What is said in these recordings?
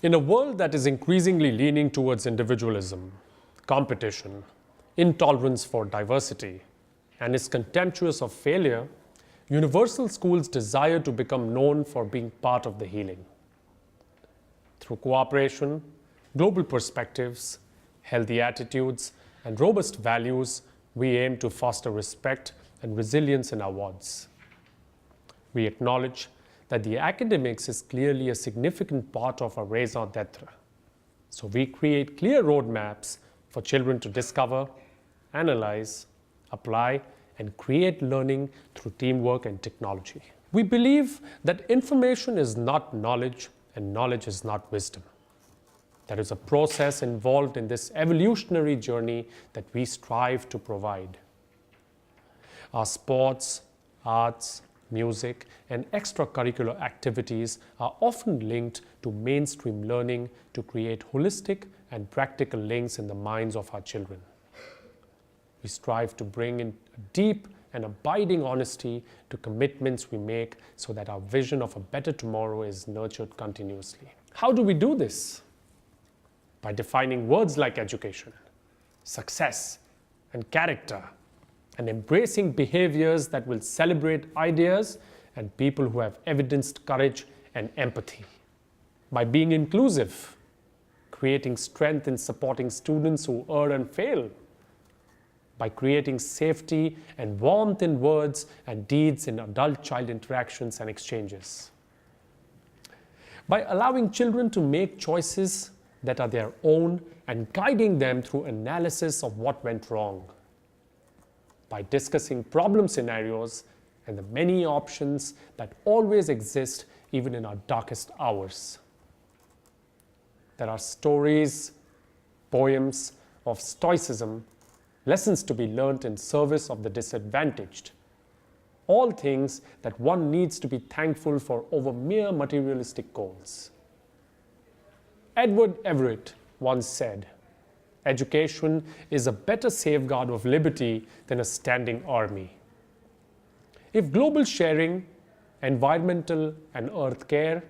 In a world that is increasingly leaning towards individualism, competition, intolerance for diversity, and is contemptuous of failure, universal schools desire to become known for being part of the healing. Through cooperation, global perspectives, healthy attitudes, and robust values, we aim to foster respect and resilience in our wards. We acknowledge that the academics is clearly a significant part of our raison d'etre. So we create clear roadmaps for children to discover, analyze, apply, and create learning through teamwork and technology. We believe that information is not knowledge and knowledge is not wisdom. There is a process involved in this evolutionary journey that we strive to provide. Our sports, arts, music, and extracurricular activities are often linked to mainstream learning to create holistic and practical links in the minds of our children. We strive to bring in a deep and abiding honesty to commitments we make so that our vision of a better tomorrow is nurtured continuously. How do we do this? By defining words like education, success, and character, and embracing behaviors that will celebrate ideas and people who have evidenced courage and empathy. By being inclusive, creating strength in supporting students who err and fail. By creating safety and warmth in words and deeds in adult-child interactions and exchanges. By allowing children to make choices that are their own and guiding them through analysis of what went wrong. By discussing problem scenarios and the many options that always exist even in our darkest hours. There are stories, poems of stoicism, lessons to be learnt in service of the disadvantaged. All things that one needs to be thankful for over mere materialistic goals. Edward Everett once said, "Education is a better safeguard of liberty than a standing army." If global sharing, environmental and earth care,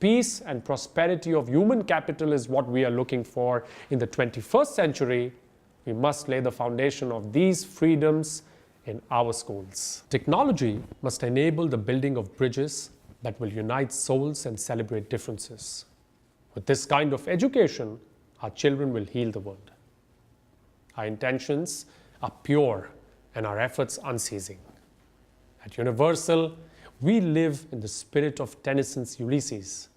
peace and prosperity of human capital is what we are looking for in the 21st century, we must lay the foundation of these freedoms in our schools. Technology must enable the building of bridges that will unite souls and celebrate differences. With this kind of education, our children will heal the world. Our intentions are pure and our efforts unceasing. At Universal, we live in the spirit of Tennyson's Ulysses.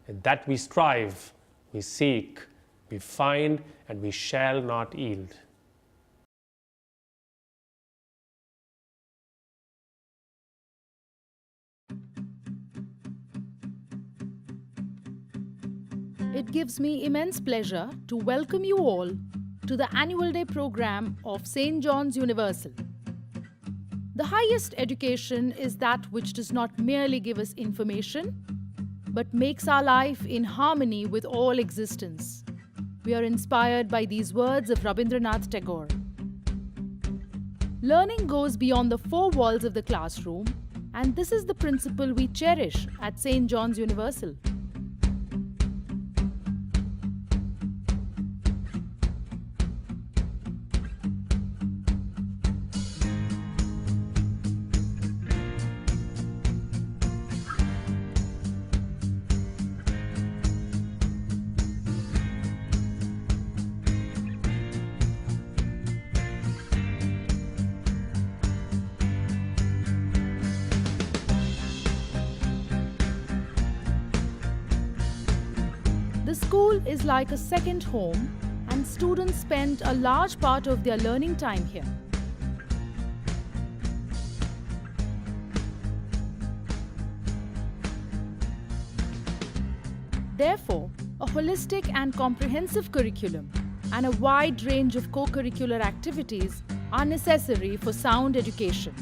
In that we strive, we seek, we find, and we shall not yield. It gives me immense pleasure to welcome you all to the annual day program of St. John's Universal. The highest education is that which does not merely give us information, but makes our life in harmony with all existence. We are inspired by these words of Rabindranath Tagore. Learning goes beyond the four walls of the classroom, and this is the principle we cherish at St. John's Universal. The school is like a second home, and students spend a large part of their learning time here. Therefore, a holistic and comprehensive curriculum and a wide range of co-curricular activities are necessary for sound education.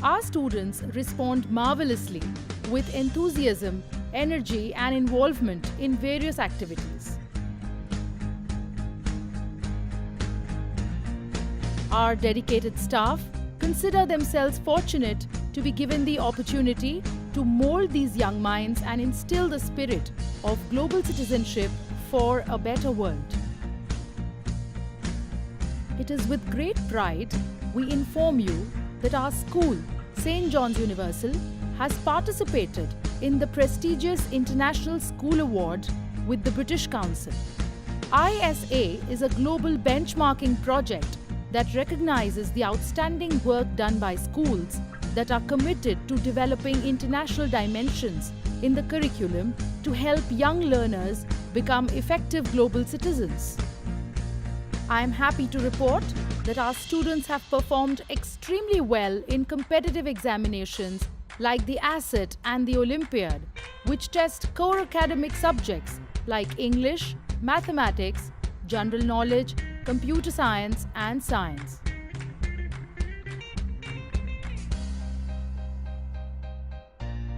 Our students respond marvelously with enthusiasm, energy, and involvement in various activities. Our dedicated staff consider themselves fortunate to be given the opportunity to mold these young minds and instill the spirit of global citizenship for a better world. It is with great pride we inform you that our school, St. John's Universal, has participated in the prestigious International School Award with the British Council. ISA is a global benchmarking project that recognizes the outstanding work done by schools that are committed to developing international dimensions in the curriculum to help young learners become effective global citizens. I am happy to report that our students have performed extremely well in competitive examinations like the ASSET and the Olympiad, which test core academic subjects like English, mathematics, general knowledge, computer science, and science.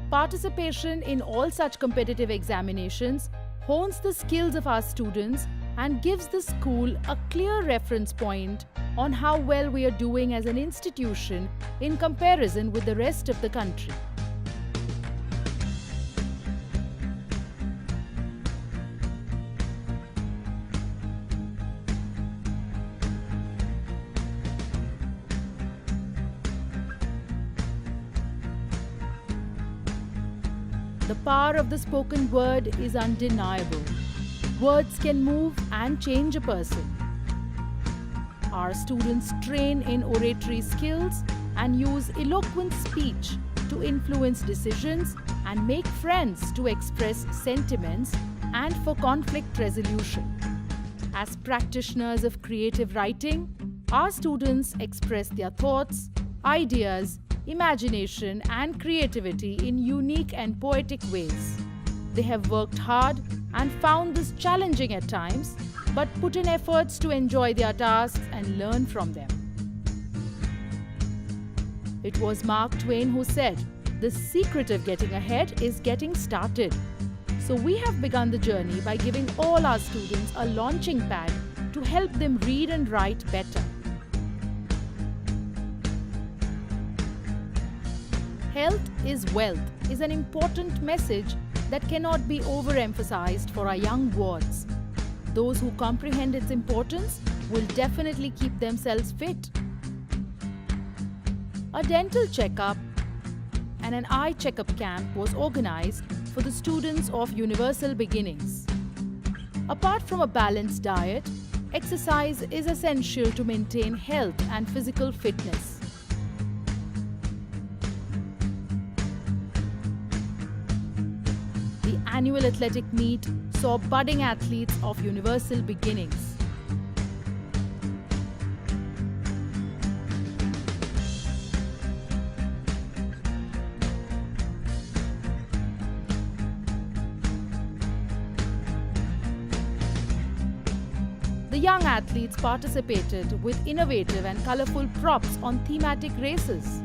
Participation in all such competitive examinations hones the skills of our students and gives the school a clear reference point on how well we are doing as an institution in comparison with the rest of the country. The power of the spoken word is undeniable. Words can move and change a person. Our students train in oratory skills and use eloquent speech to influence decisions and make friends to express sentiments and for conflict resolution. As practitioners of creative writing, our students express their thoughts, ideas, imagination, and creativity in unique and poetic ways. They have worked hard and found this challenging at times, but put in efforts to enjoy their tasks and learn from them. It was Mark Twain who said, "The secret of getting ahead is getting started." So we have begun the journey by giving all our students a launching pad to help them read and write better. Health is wealth is an important message that cannot be overemphasized for our young wards. Those who comprehend its importance will definitely keep themselves fit. A dental checkup and an eye checkup camp was organized for the students of Universal Beginnings. Apart from a balanced diet, exercise is essential to maintain health and physical fitness. The annual athletic meet saw budding athletes of Universal Beginnings. The young athletes participated with innovative and colorful props on thematic races.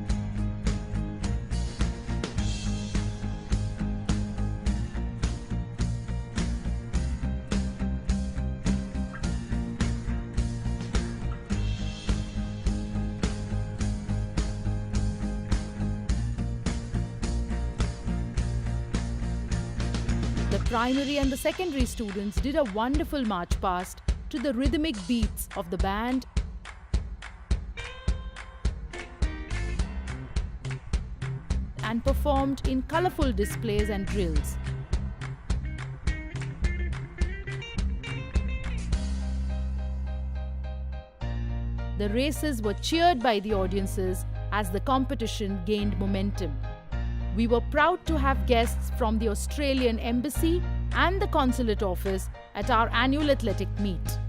The primary and the secondary students did a wonderful march past to the rhythmic beats of the band and performed in colorful displays and drills. The races were cheered by the audiences as the competition gained momentum. We were proud to have guests from the Australian Embassy and the Consulate Office at our annual athletic meet.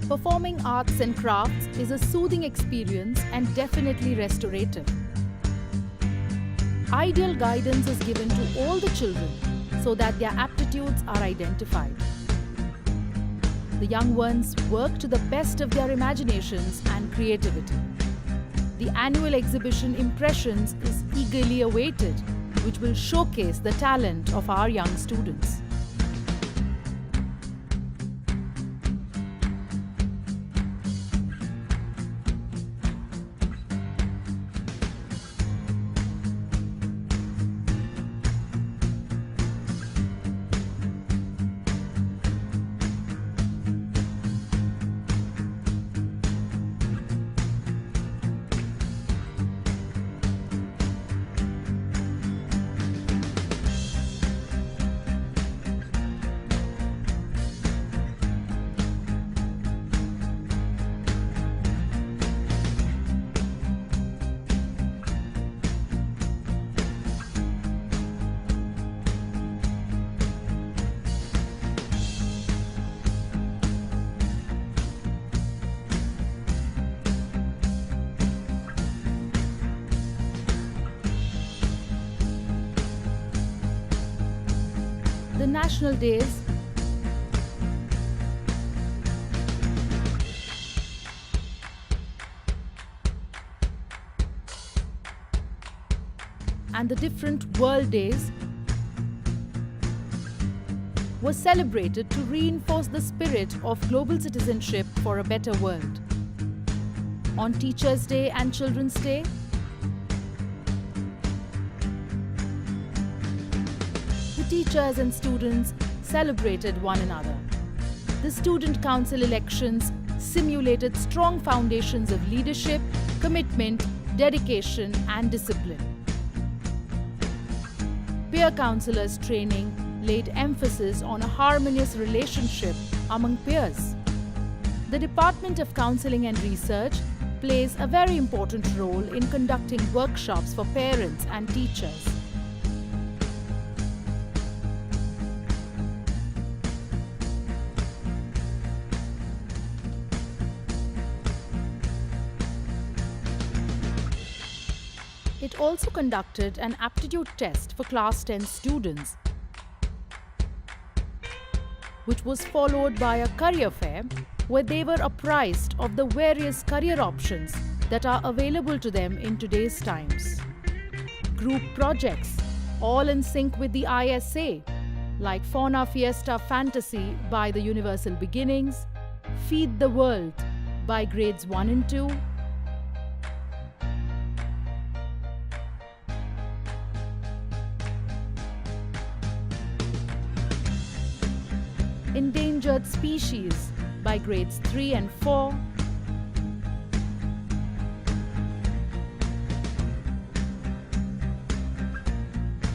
Performing arts and crafts is a soothing experience and definitely restorative. Ideal guidance is given to all the children so that their aptitudes are identified. The young ones work to the best of their imaginations and creativity. The annual exhibition Impressions is eagerly awaited, which will showcase the talent of our young students. The national days and the different world days were celebrated to reinforce the spirit of global citizenship for a better world. On Teachers' Day and Children's Day, teachers and students celebrated one another. The student council elections simulated strong foundations of leadership, commitment, dedication, and discipline. Peer counselors' training laid emphasis on a harmonious relationship among peers. The Department of Counseling and Research plays a very important role in conducting workshops for parents and teachers. It also conducted an aptitude test for Class 10 students, which was followed by a career fair where they were apprised of the various career options that are available to them in today's times. Group projects, all in sync with the ISA, like Fauna Fiesta Fantasy by the Universal Beginnings, Feed the World by grades 1 and 2, Endangered Species by grades 3 and 4,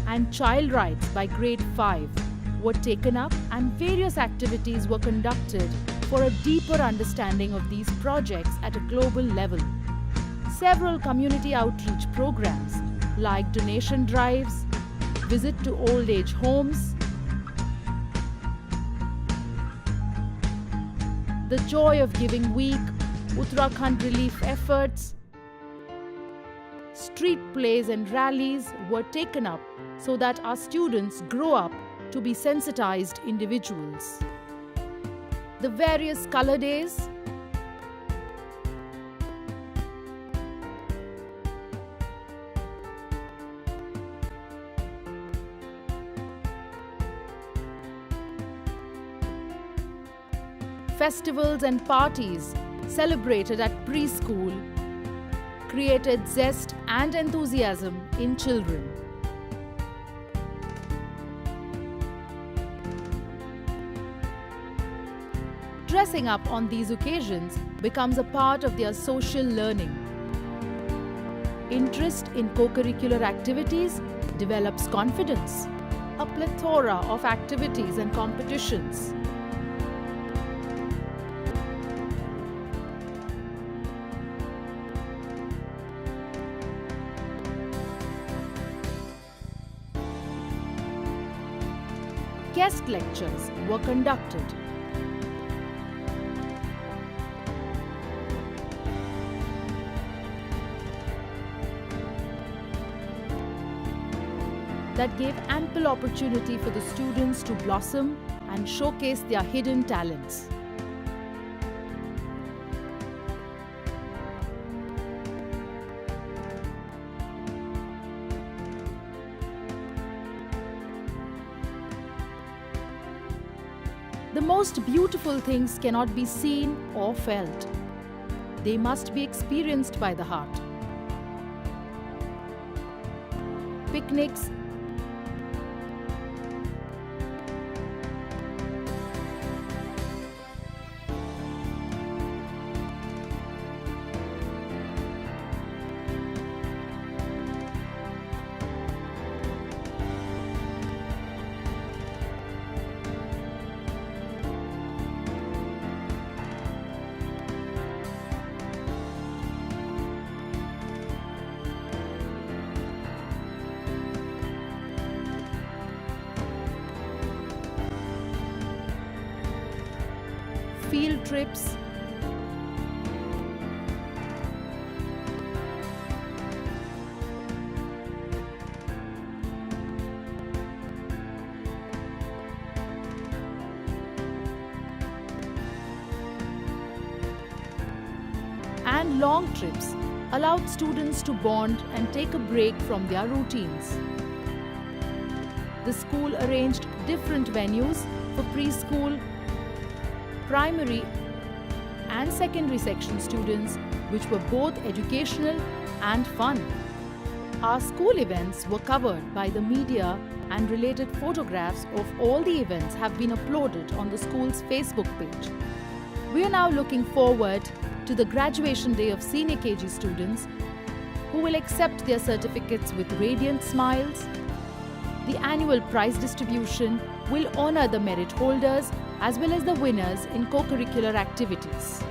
and Child Rights by grade 5 were taken up, and various activities were conducted for a deeper understanding of these projects at a global level. Several community outreach programs like donation drives, visit to old age homes, the Joy of Giving Week, Uttarakhand relief efforts, street plays and rallies were taken up so that our students grow up to be sensitized individuals. The various color days, festivals and parties celebrated at preschool created zest and enthusiasm in children. Dressing up on these occasions becomes a part of their social learning. Interest in co-curricular activities develops confidence. A plethora of activities and competitions. Guest lectures were conducted. that gave ample opportunity for the students to blossom and showcase their hidden talents. The most beautiful things cannot be seen or felt. They must be experienced by the heart. Picnics, field trips, and long trips allowed students to bond and take a break from their routines. The school arranged different venues for preschool, primary and secondary section students, which were both educational and fun. Our school events were covered by the media, and related photographs of all the events have been uploaded on the school's Facebook page. We are now looking forward to the graduation day of senior KG students, who will accept their certificates with radiant smiles. The annual prize distribution will honor the merit holders as well as the winners in co-curricular activities.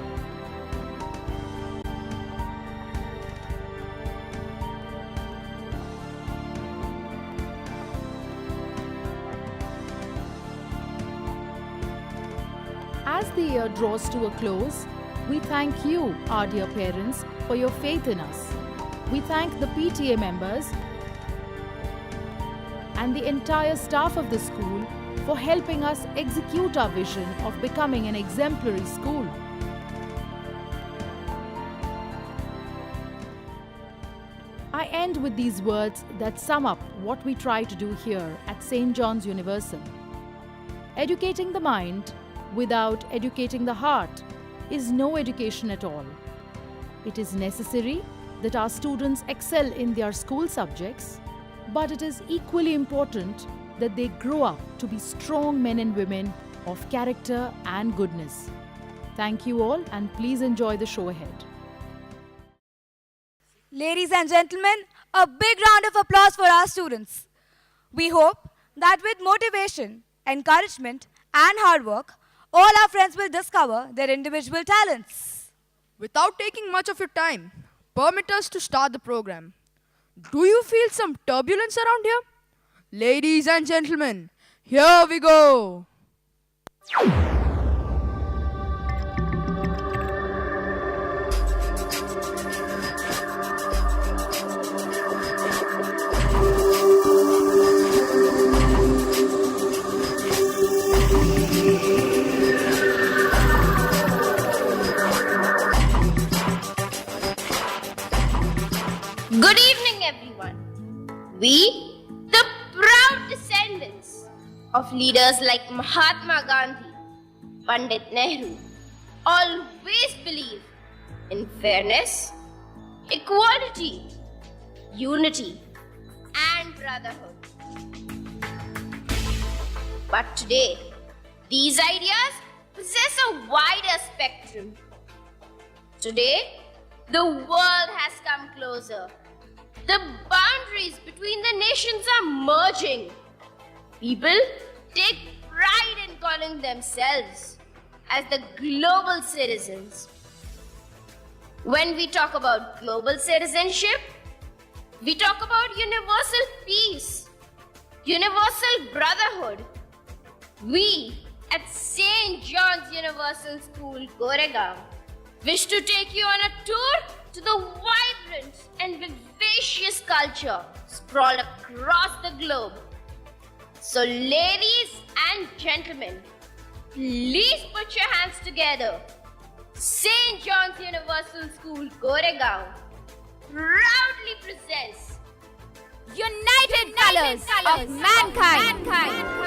As the year draws to a close, we thank you, our dear parents, for your faith in us. We thank the PTA members and the entire staff of the school for helping us execute our vision of becoming an exemplary school. I end with these words that sum up what we try to do here at St. John's Universal. Educating the mind without educating the heart is no education at all. It is necessary that our students excel in their school subjects, but it is equally important that they grow up to be strong men and women of character and goodness. Thank you all, and please enjoy the show ahead. Ladies and gentlemen, a big round of applause for our students. We hope that with motivation, encouragement, and hard work, all our friends will discover their individual talents. Without taking much of your time, permit us to start the program. Do you feel some turbulence around here? Ladies and gentlemen, here we go. Good evening, everyone. We, the proud descendants of leaders like Mahatma Gandhi, Pandit Nehru, always believe in fairness, equality, unity, and brotherhood. But today, these ideas possess a wider spectrum. Today, the world has come closer. The boundaries between the nations are merging. People take pride in calling themselves as the global citizens. When we talk about global citizenship, we talk about universal peace, universal brotherhood. We at St. John's Universal School, Goregaon, wish to take you on a tour to the vibrant vibrant and vivacious culture sprawled across the globe. So, ladies and gentlemen, please put your hands together. St. John's Universal School, Goregaon, proudly presents United Colors of Mankind.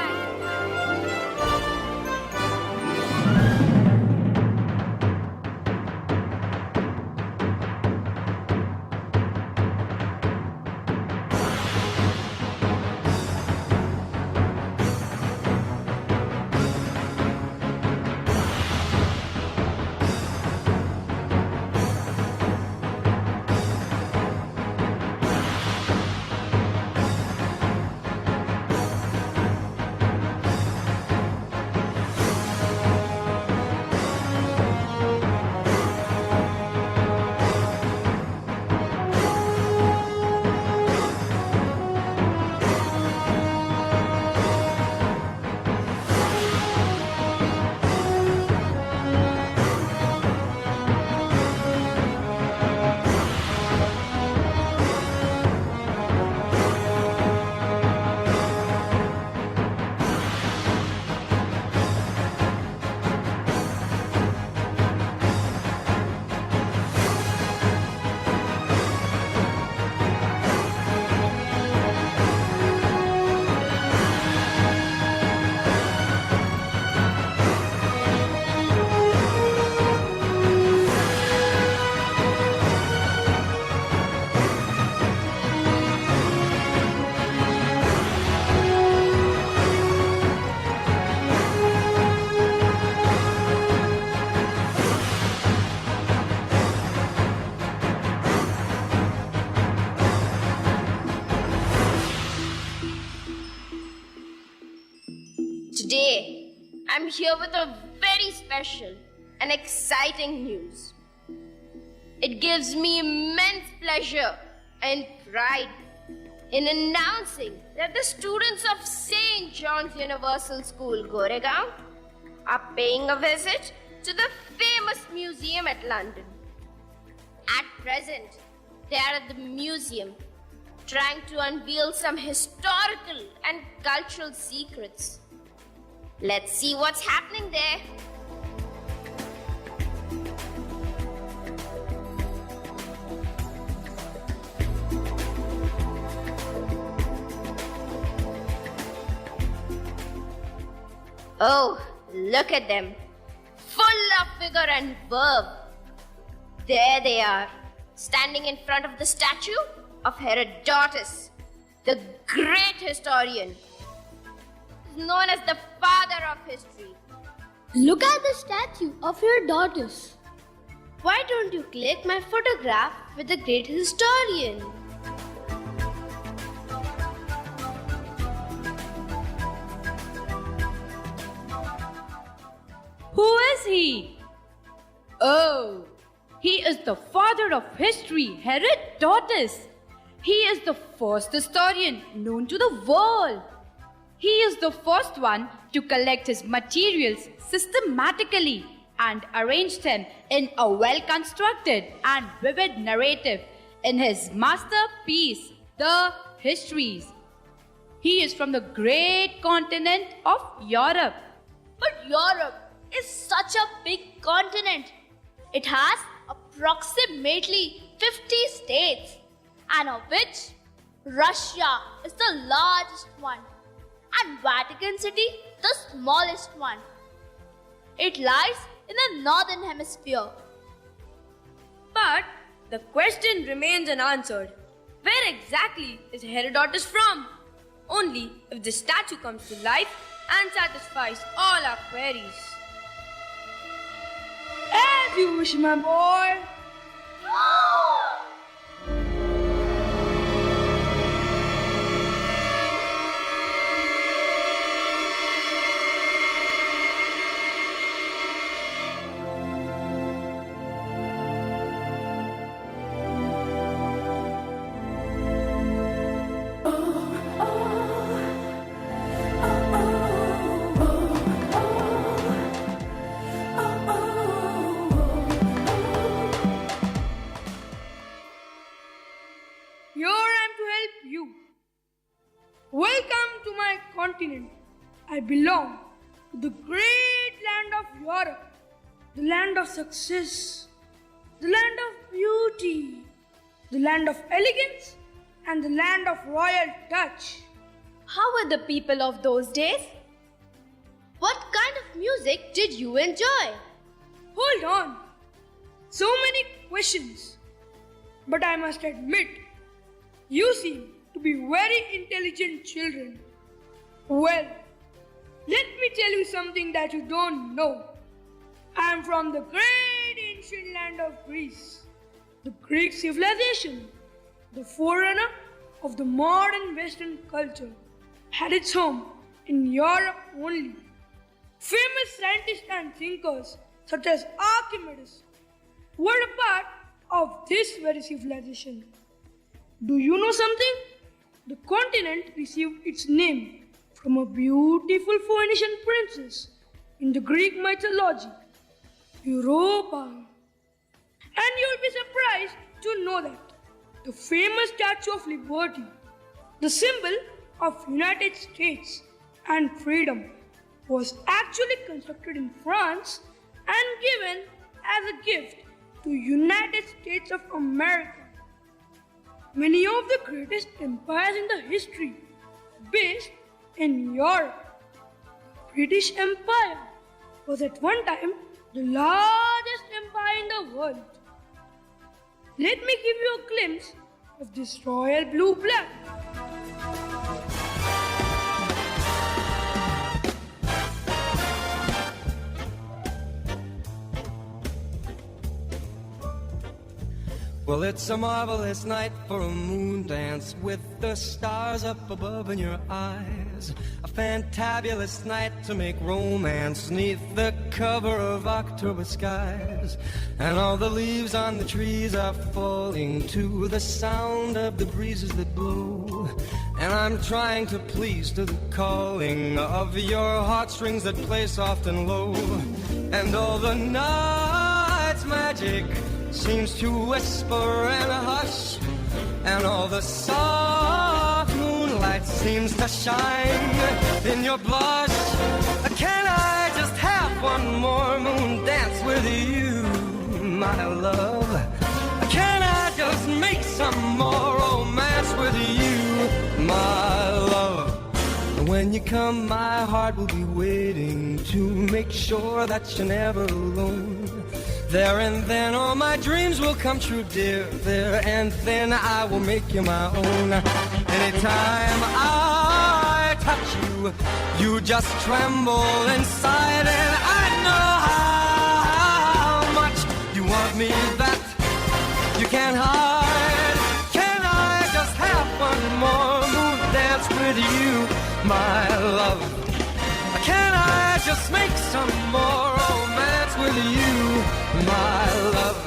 Today, I'm here with a very special and exciting news. It gives me immense pleasure and pride in announcing that the students of St. John's Universal School, Goregaon, are paying a visit to the famous museum at London. At present, they are at the museum trying to unveil some historical and cultural secrets. Let's see what's happening there. Oh, look at them. Full of vigor and verve. There they are, standing in front of the statue of Herodotus, the great historian, known as the father of history. Look at the statue of Herodotus. Why don't you click my photograph with the great historian? Who is he? Oh, he is the father of history, Herodotus. He is the first historian known to the world. He is the first one to collect his materials systematically and arrange them in a well-constructed and vivid narrative in his masterpiece, The Histories. He is from the great continent of Europe. But Europe is such a big continent. It has approximately 50 states, and of which Russia is the largest one and Vatican City the smallest one. It lies in the northern hemisphere. But the question remains unanswered. Where exactly is Herodotus from? Only if the statue comes to life and satisfies all our queries. As you wish, my boy. Welcome to my continent. I belong to the great land of Europe, the land of success, the land of beauty, the land of elegance, and the land of royal touch. How were the people of those days? What kind of music did you enjoy? Hold on. So many questions. But I must admit, you seem to be very intelligent children. Well, let me tell you something that you don't know. I am from the great ancient land of Greece, the Greek civilization, the forerunner of the modern Western culture, had its home in Europe only. Famous scientists and thinkers such as Archimedes were a part of this very civilization. Do you know something? The continent received its name from a beautiful Phoenician princess in the Greek mythology, Europa. And you'll be surprised to know that the famous Statue of Liberty, the symbol of United States and freedom, was actually constructed in France and given as a gift to United States of America. Many of the greatest empires in the history based in Europe. British Empire was at one time the largest empire in the world. Let me give you a glimpse of this royal blue flag. Well, it's a marvelous night for a moon dance with the stars up above in your eyes. A fantabulous night to make romance neath the cover of October skies. And all the leaves on the trees are falling to the sound of the breezes that blow. And I'm trying to please to the calling of your heartstrings that play soft and low. And all the night's magic seems to whisper and hush, and all the soft moonlight seems to shine in your blush. Can I just have one more moon dance with you, my love? Can I just make some more romance with you, my love? When you come, my heart will be waiting to make sure that you're never alone. There and then all my dreams will come true, dear. There and then I will make you my own. Anytime I touch you, you just tremble inside. And I know how much you want me that you can't hide. Can I just have one more moon dance with you, my love? Can I just make some more romance with you, my love?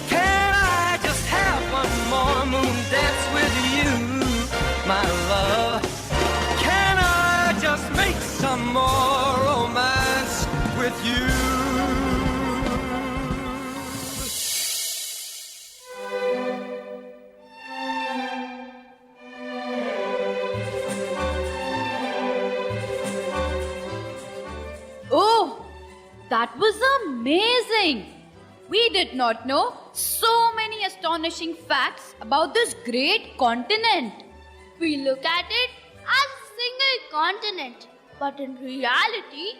Can I just have one more moon dance with you, my love? Can I just make some more romance with you? Oh, that was amazing! We did not know so many astonishing facts about this great continent. We look at it as a single continent, but in reality,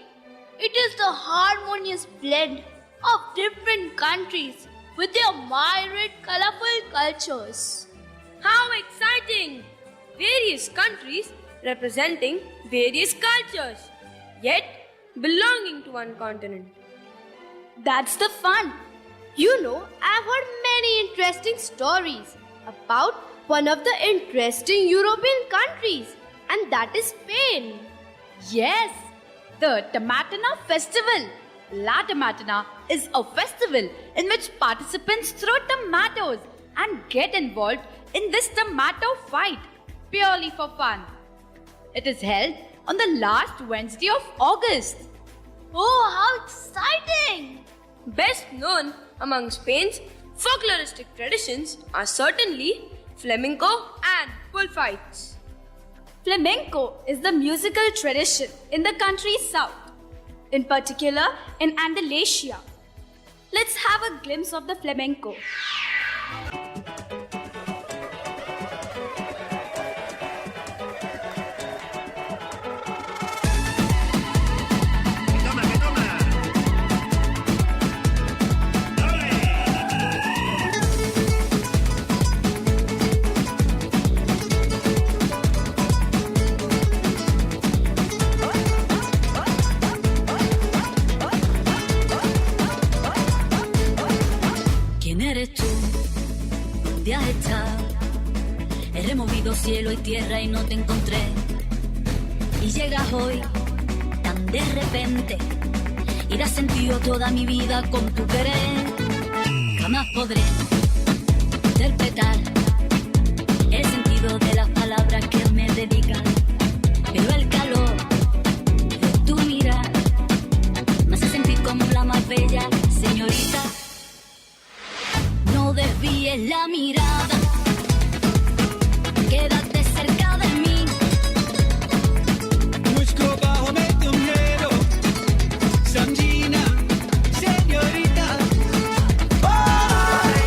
it is the harmonious blend of different countries with their myriad colorful cultures. How exciting! Various countries representing various cultures, yet belonging to one continent. That's the fun. You know, I've heard many interesting stories about one of the interesting European countries, and that is Spain. Yes, the Tomatana Festival. La Tomatana is a festival in which participants throw tomatoes and get involved in this tomato fight purely for fun. It is held on the last Wednesday of August. Oh, how exciting! Best known among Spain's folkloristic traditions are certainly flamenco and bullfights. Flamenco is the musical tradition in the country's south, in particular in Andalusia. Let's have a glimpse of the flamenco. ¿Quién eres tú? ¿Dónde has estado? He removido cielo y tierra y no te encontré. Y llegas hoy tan de repente y das sentido toda mi vida con tu querer. Jamás podré interpretar el sentido de las palabras que me dedican, pero el calor de tu mirar me hace sentir como la más bella señorita. No desvíes la mirada, quédate cerca de mí. Mucho bajo medio miedo, Sandina, señorita. Ay,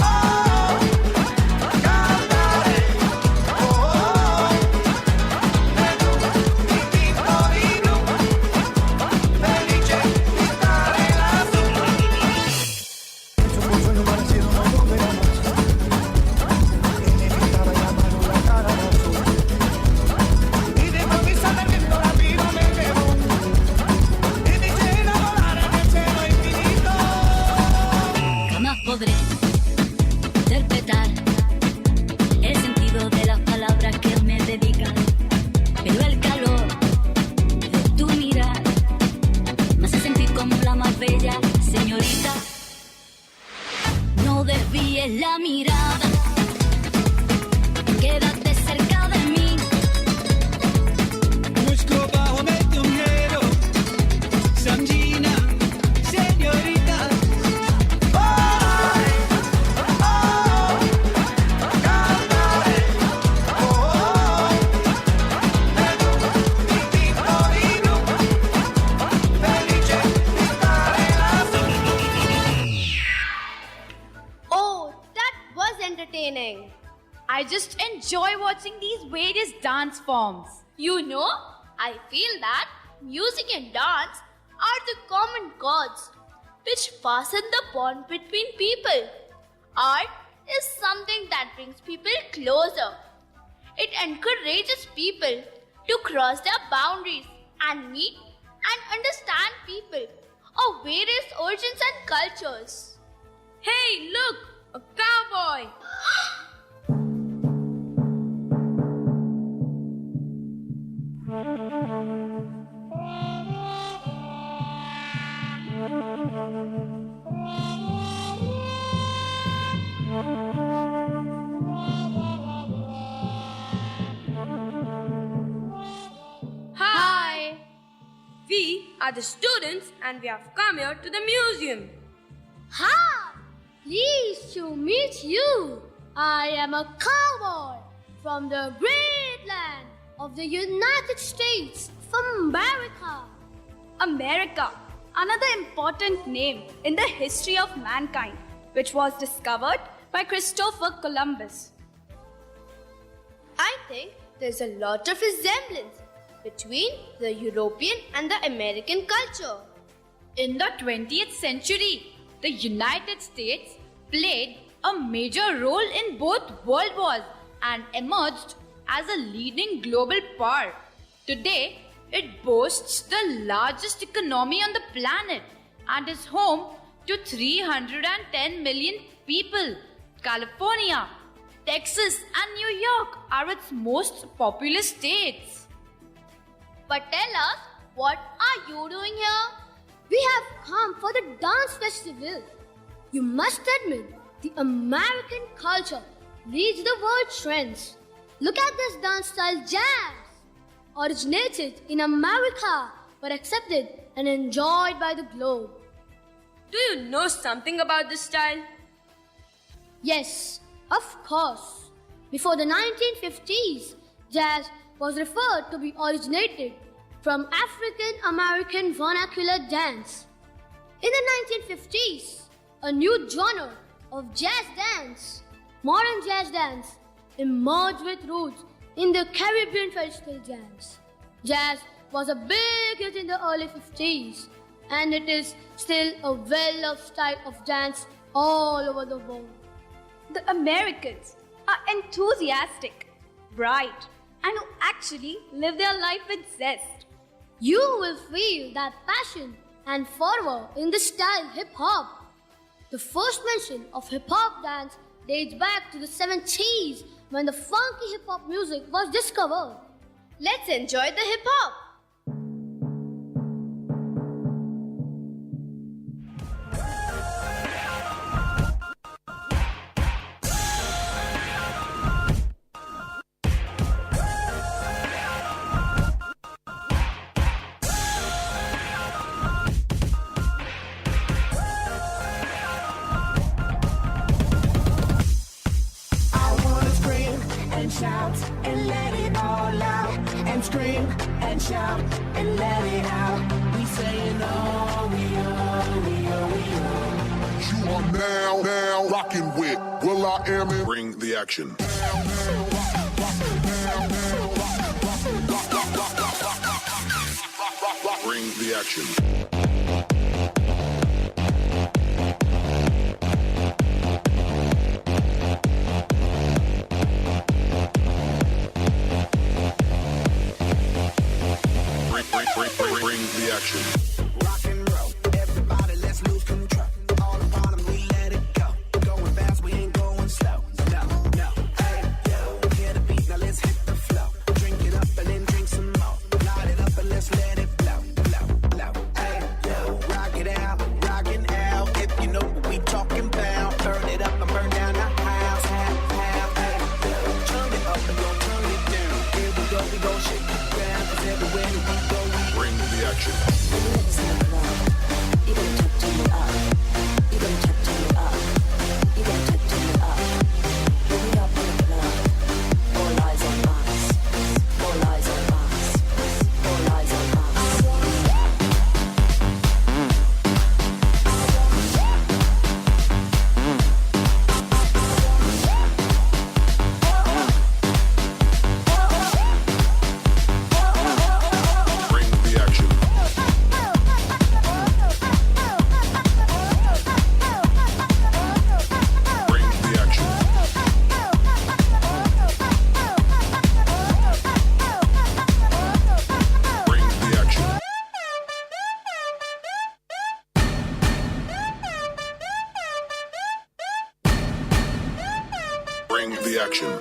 oh, cantaré, oh, mi piccolino, felice di stare lassù. Un sueño parecido no volverá más. Que me pintaba la mano la cara de azul. Y de improviso el viento la vida me llevó. Y me llena a volar en el cielo infinito. Jamás podré interpretar el sentido de las palabras que me dedican, pero el calor de tu mirar me hace sentir como la más bella señorita. No desvíes la mirada, quédate cerca de mí. Mucho bajo medio miedo, Sandina, señorita. Ay, oh, cantaré, oh, mi piccolino, felice di stare lassù. Oh, that was entertaining. I just enjoy watching these various dance forms. You know, I feel that music and dance are the common chords which fasten the bond between people. Art is something that brings people closer. It encourages people to cross their boundaries and meet and understand people of various origins and cultures. Hey, look, a cowboy. Hi. We are the students and we have come here to the museum. Hi! Pleased to meet you. I am a cowboy from the great land of the United States of America. America, another important name in the history of mankind, which was discovered by Christopher Columbus. I think there's a lot of resemblance between the European and the American culture. In the 20th century, the United States played a major role in both world wars and emerged as a leading global power. Today, it boasts the largest economy on the planet and is home to 310 million people. California, Texas, and New York are its most populous states. But tell us, what are you doing here? We have come for the dance festival. You must admit, the American culture leads the world trends. Look at this dance style, jazz. Originated in America, but accepted and enjoyed by the globe. Do you know something about this style? Yes, of course. Before the 1950s, jazz was referred to be originated from African American vernacular dance. In the 1950s, a new genre of jazz dance, modern jazz dance, emerged with roots in the Caribbean traditional jazz. Jazz was a big hit in the early 50s, and it is still a well-loved style of dance all over the world. The Americans are enthusiastic, bright, and who actually live their life with zest. You will feel that passion and fervor in the style hip-hop. The first mention of hip-hop dance dates back to the 70s when the funky hip-hop music was discovered. Let's enjoy the hip-hop. Shout and let it all out, and scream and shout and let it out. We saying oh, we are, we are, we are. You are now rocking with Will I Am and Bring the Action. Bring the action. Bring the action. Rock and roll, everybody, let's lose control. All upon them, we let it go. Going fast, we ain't going slow. No, no, hey, yo, hear the beat, now let's hit the flow. Drink it up and then drink some more. Light it up and let's let it blow, blow, blow. Hey, yo, rock it out, if you know what we talking about. Turn it up and burn down the house, hey, yo. Turn it up and don't turn it down. Here we go shake it down, 'cause everywhere that we go, bring the action. Bring the action.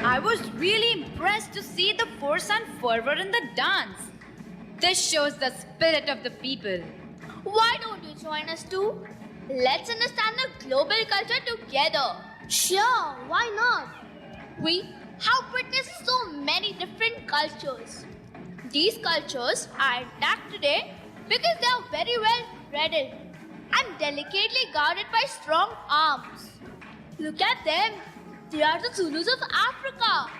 I was really impressed to see the force and fervor in the dance. This shows the spirit of the people. Why don't you join us too? Let's understand the global culture together. Sure, why not? We have witnessed so many different cultures. These cultures are intact today because they are very well threaded and delicately guarded by strong arms. Look at them. They are the Zulus of Africa.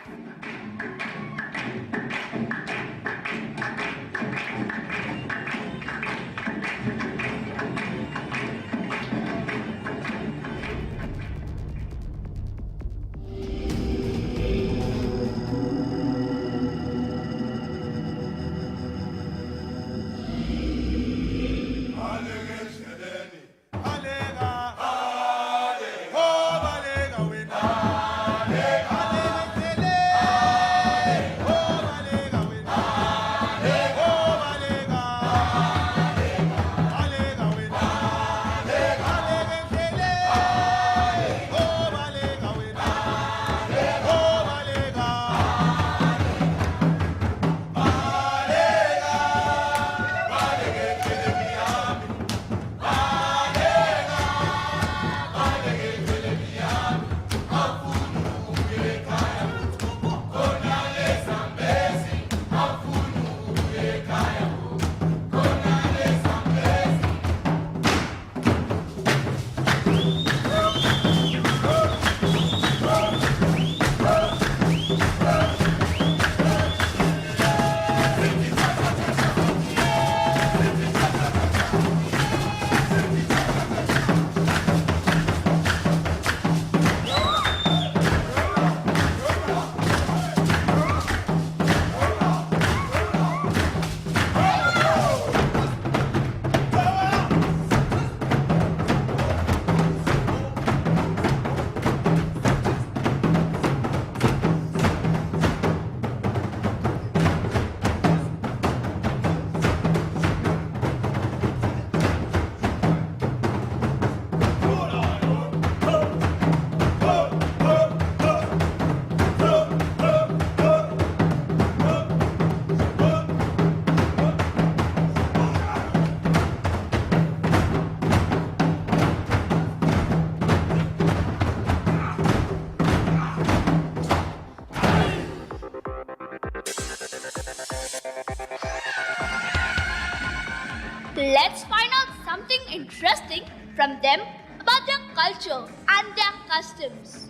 Let's find out something interesting from them about their culture and their customs.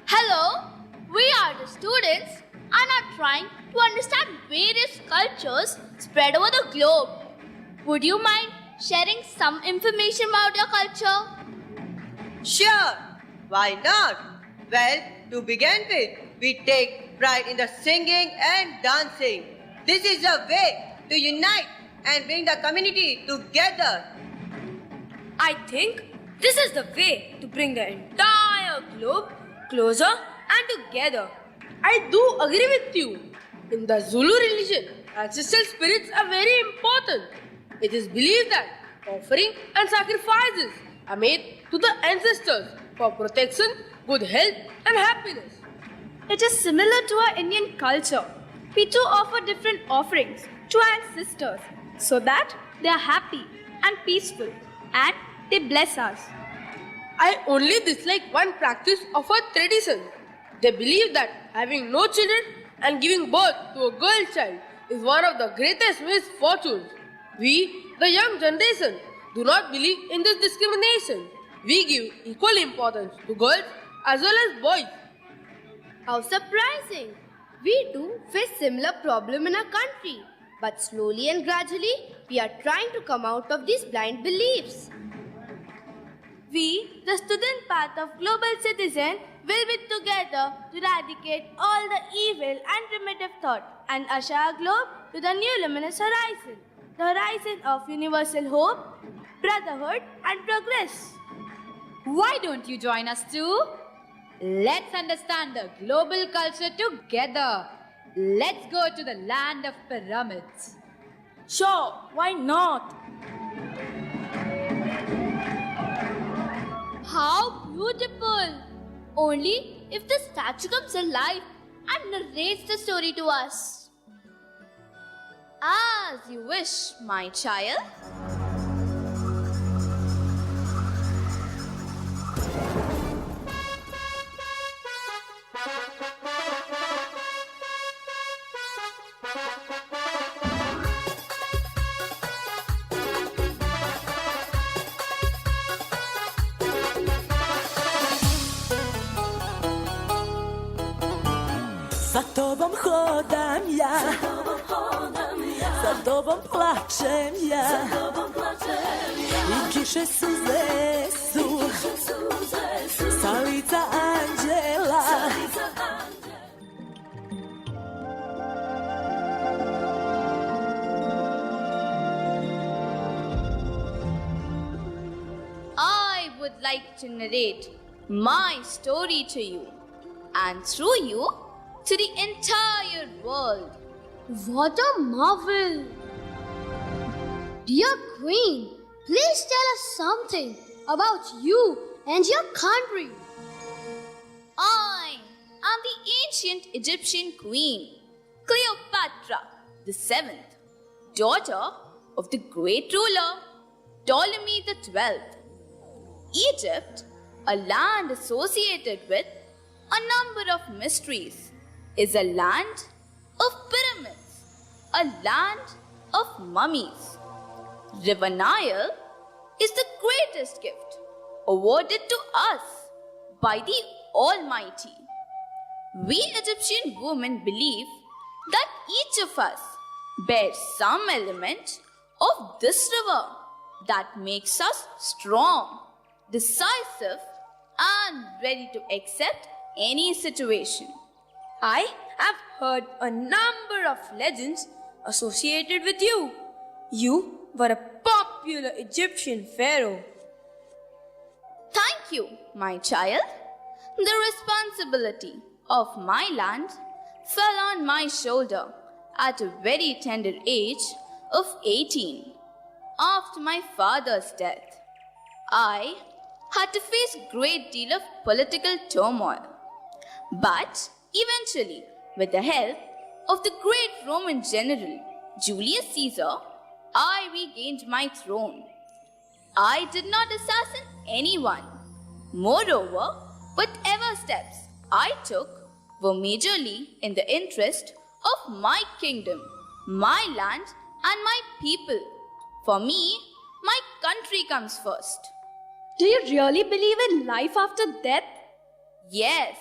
Hello, we are the students and are trying to understand various cultures spread over the globe. Would you mind sharing some information about your culture? Sure, why not? Well, to begin with, we take pride in the singing and dancing. This is a way to unite and bring the community together. I think this is the way to bring the entire globe closer and together. I do agree with you. In the Zulu religion, ancestral spirits are very important. It is believed that offering and sacrifices are made to the ancestors for protection, good health, and happiness. It is similar to our Indian culture. We too offer different offerings to our ancestors so that they are happy and peaceful and they bless us. I only dislike one practice of our tradition. They believe that having no children and giving birth to a girl child is one of the greatest misfortunes. We, the young generation, do not believe in this discrimination. We give equal importance to girls as well as boys. How surprising! We do face similar problem in our country, but slowly and gradually we are trying to come out of these blind beliefs. We, the student path of global citizen, will be together to eradicate all the evil and primitive thought and usher our globe to the new luminous horizon, the horizon of universal hope, brotherhood and progress. Why don't you join us too? Let's understand the global culture together. Let's go to the land of pyramids. Sure, why not? How beautiful! Only if the statue comes alive and narrates the story to us. As you wish, my child. Za tobą chodam ja, za tobą placzem ja i kiszę suzesu, stolica Anđela. I would like to narrate my story to you, and through you, to the entire world. What a marvel! Dear Queen, please tell us something about you and your country. I am the ancient Egyptian queen, Cleopatra the seventh, daughter of the great ruler Ptolemy the 12th. Egypt, a land associated with a number of mysteries, is a land of pyramids, a land of mummies. River Nile is the greatest gift awarded to us by the Almighty. We Egyptian women believe that each of us bears some element of this river that makes us strong, decisive, and ready to accept any situation. I have heard a number of legends associated with you. You were a popular Egyptian pharaoh. Thank you, my child. The responsibility of my land fell on my shoulder at a very tender age of 18. After my father's death, I had to face a great deal of political turmoil. But eventually, with the help of the great Roman general Julius Caesar, I regained my throne. I did not assassinate anyone. Moreover, whatever steps I took were majorly in the interest of my kingdom, my land, and my people. For me, my country comes first. Do you really believe in life after death? Yes,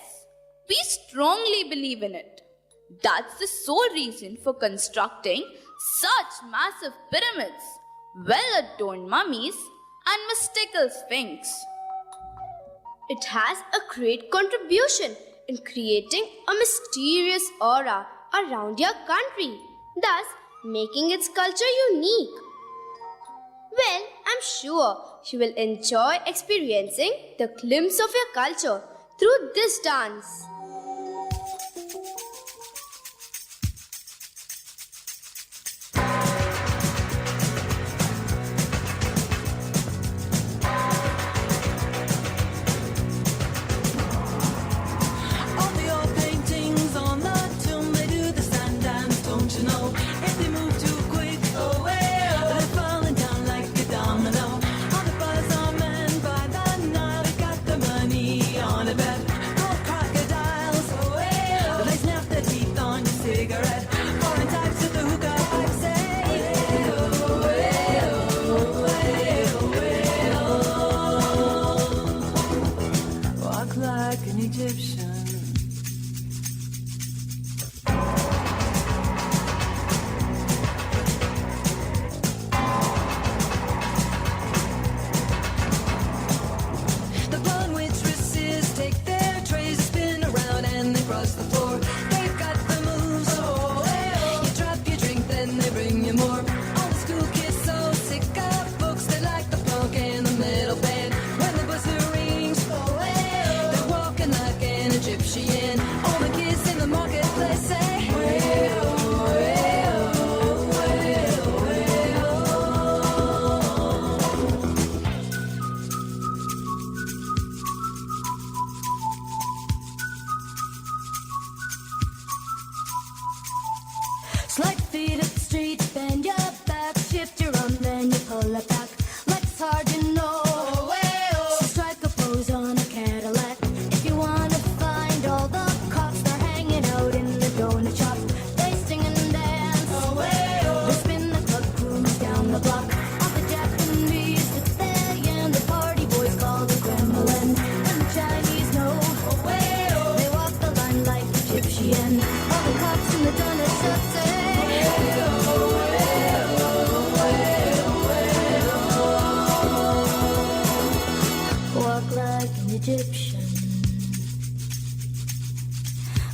we strongly believe in it. That's the sole reason for constructing such massive pyramids, well-adorned mummies, and mystical sphinx. It has a great contribution in creating a mysterious aura around your country, thus making its culture unique. Well, I'm sure you will enjoy experiencing the glimpse of your culture through this dance. All the old paintings on the tomb, they do the sun dance, don't you know? If they move too quick, oh well, they're falling down like a domino. All the buzz on men by the Nile, they got the money on a bet. Gold crocodiles, oh well, they snap their teeth on your cigarette. Foreign types with the hookah pipe say, oh well, oh well, walk like an Egyptian. The blonde waitresses take their trays, spin around and they cross the floor. They've got the moves, oh well. You drop your drink, then they bring you more. All the school kids so sick of books, they like the punk and the metal band. When the buzzer rings, oh well, they're walking like an Egyptian. All the kids in the marketplace say, well, well, well, Slight feet up the street, bend your back, shift your arm, then you pull it back. Like it's hard to know. So strike a pose on a Cadillac. If you wanna find all the cops, they're hanging out in the donut shop. They sing and dance. They spin the club cruise down the block. All the Japanese sit there and the party boys call the Kremlin. And the Chinese know. They walk the line like Egyptian. All the cops in the donut shop say, walk like an Egyptian.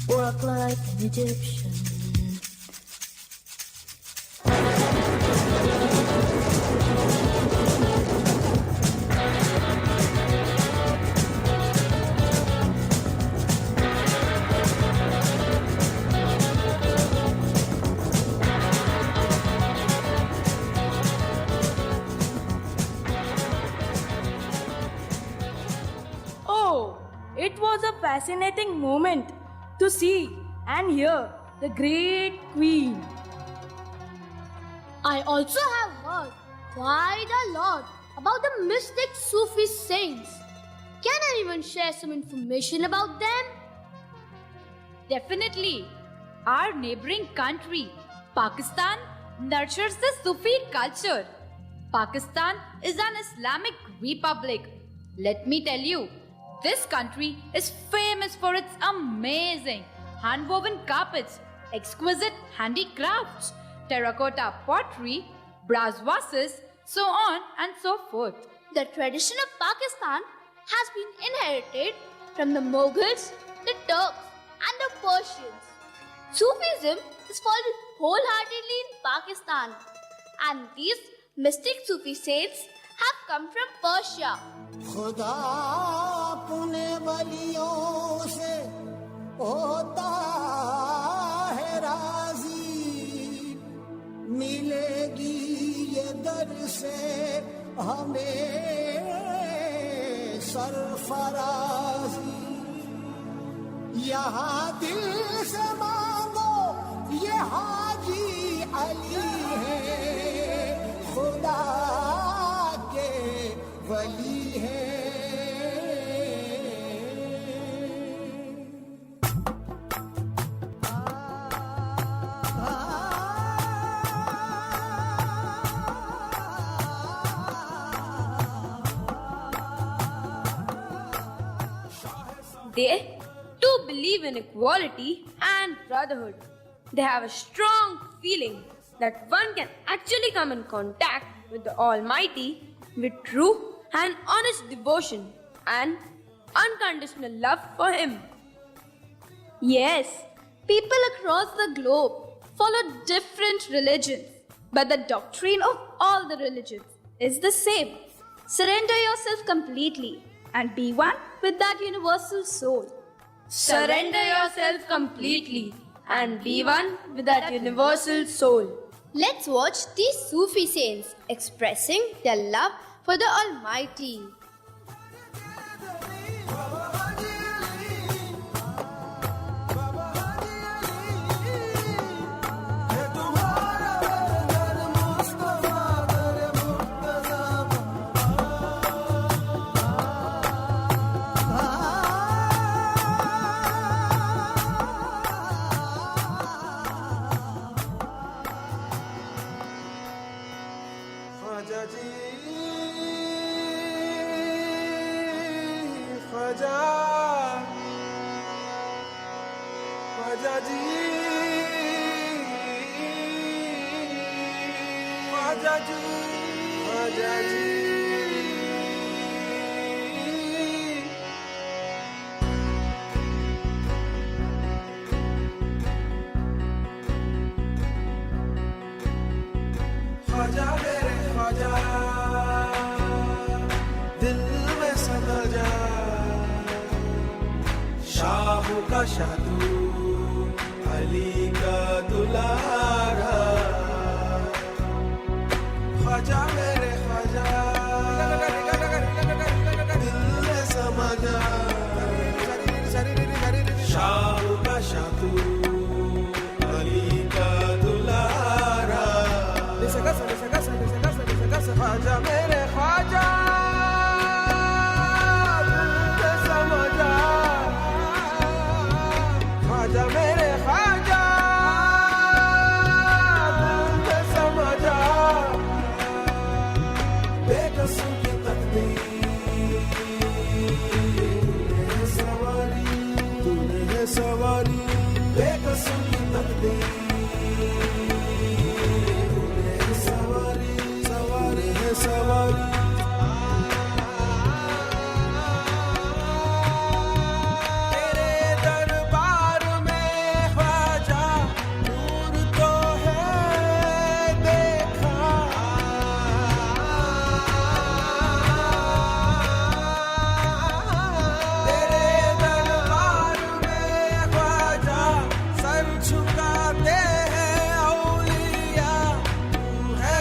Walk like an Egyptian. Oh, it was a fascinating moment to see and hear the great Queen. I also have heard quite a lot about the mystic Sufi saints. Can anyone share some information about them? Definitely. Our neighboring country, Pakistan, nurtures the Sufi culture. Pakistan is an Islamic republic. Let me tell you, this country is famous for its amazing hand-woven carpets, exquisite handicrafts, terracotta pottery, brass vases, so on and so forth. The tradition of Pakistan has been inherited from the Mughals, the Turks, and the Persians. Sufism is followed wholeheartedly in Pakistan, and these mystic Sufi saints have come from Persia. खुदा अपने वलियों से होता है राजी, मिलेगी ये दर से हमें सरफराजी. यहाँ दिल से मांगो ये हाजी अली है, खुदा के वली है. They too believe in equality and brotherhood. They have a strong feeling that one can actually come in contact with the Almighty with true and honest devotion and unconditional love for Him. Yes, people across the globe follow different religions, but the doctrine of all the religions is the same. Surrender yourself completely and be one with that universal soul. Surrender yourself completely and be one with that universal soul. Let's watch these Sufi saints expressing their love for the Almighty. Khwaja मेरे ख्वाजा दिल में समा जा शाह का शादू अली का दुलारा ख्वाजा मेरे ख्वाजा दिल में समा जा शाह का शादू अली का दुलारा ख्वाजा मेरे ख्वाजा दिल में समा जा ख्वाजा मेरे ख्वाजा दिल में समा जा बेकसों की तकदीर तूने है सवारी बेकसों की तकदीर सवारी तेरे दरबार में ख्वाजा नूर तो है देखा तेरे दरबार में ख्वाजा सर झुकाते हैं औलिया तू है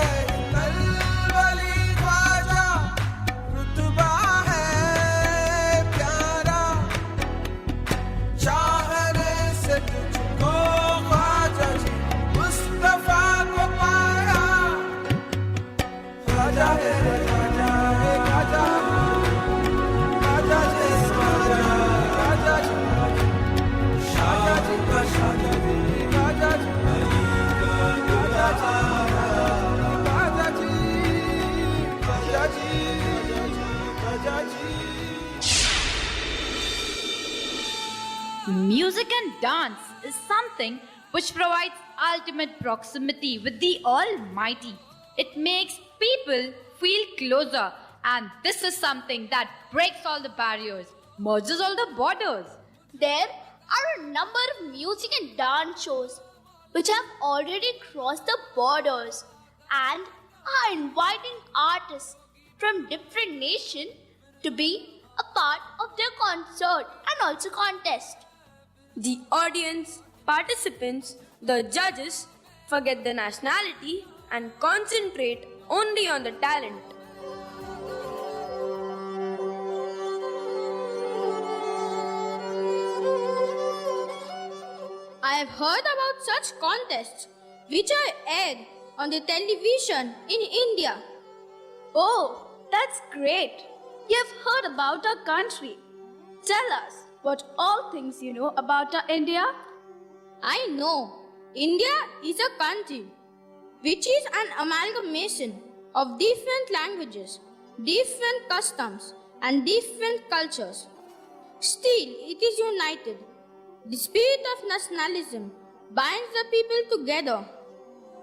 Music and dance is something which provides ultimate proximity with the Almighty. It makes people feel closer, and this is something that breaks all the barriers, merges all the borders. There are a number of music and dance shows which have already crossed the borders and are inviting artists from different nations to be a part of their concert and also contest. The audience, participants, the judges forget the nationality and concentrate only on the talent. I have heard about such contests which are aired on the television in India. Oh, that's great. You have heard about our country. Tell us what all things you know about our India. I know India is a country which is an amalgamation of different languages, different customs, and different cultures. Still, it is united. The spirit of nationalism binds the people together.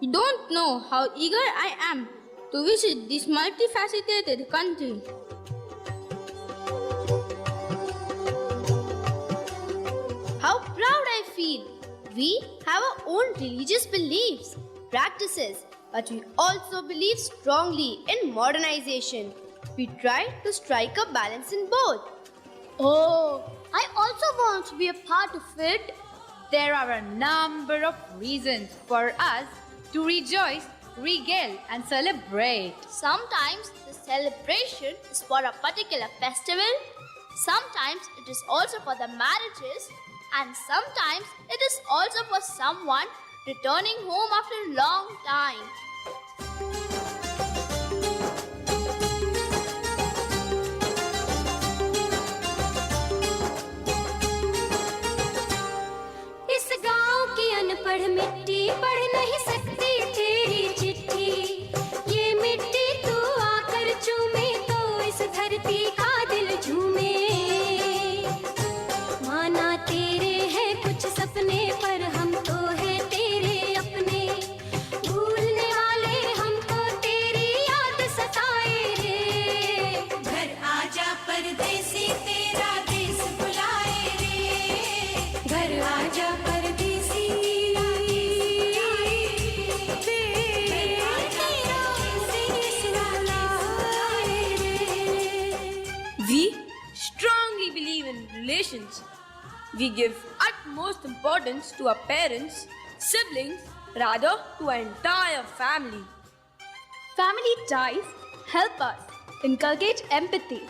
You don't know how eager I am to visit this multifaceted country. How proud I feel! We have our own religious beliefs, practices, but we also believe strongly in modernization. We try to strike a balance in both. Oh, I also want to be a part of it. There are a number of reasons for us to rejoice, regale, and celebrate. Sometimes the celebration is for a particular festival, sometimes it is also for the marriages, and sometimes it is also for someone returning home after a long time. इस गांव की अनपढ़ मिट्टी पढ़ नहीं सकती तेरी चिट्ठी ये मिट्टी तू आकर चूमे तो इस धरती का दिल झूमे माना तेरे हैं कुछ सपने पर हम तो है तेरे अपने भूलने वाले हमको तेरी याद सताए रे घर आजा परदेसी तेरा देश बुलाए रे घर आजा परदेसी We strongly believe in relations. We give utmost importance to our parents, siblings, rather to our entire family. Family ties help us inculcate empathy.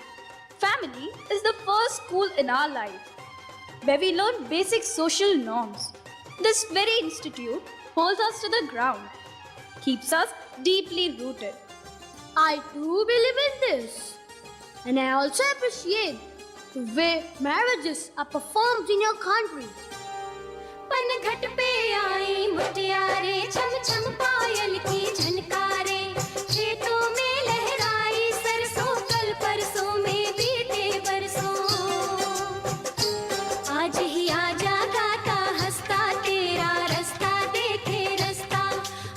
Family is the first school in our life where we learn basic social norms. This very institute holds us to the ground, keeps us deeply rooted. I do believe in this. And I also appreciate the way marriages are performed in your country. पनघट पे आई मुटियारे छम छम पायल की झनकारे खेतों में लहराई सरसों कल परसों में बीते बरसों आज ही आजा गाता हंसता तेरा रास्ता देखे रास्ता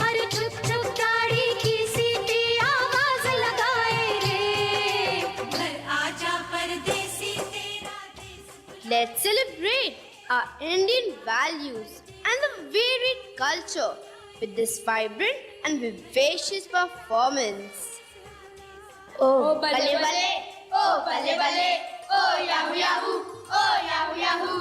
अरे चुप चुप गाड़ी की सीटी आवाज लगाए रे घर आजा परदेसी तेरा Let's celebrate our Indian values and the varied culture with this vibrant and vivacious performance. Oh, bale bale, oh bale bale, oh yahoo yahoo, oh yahoo yahoo.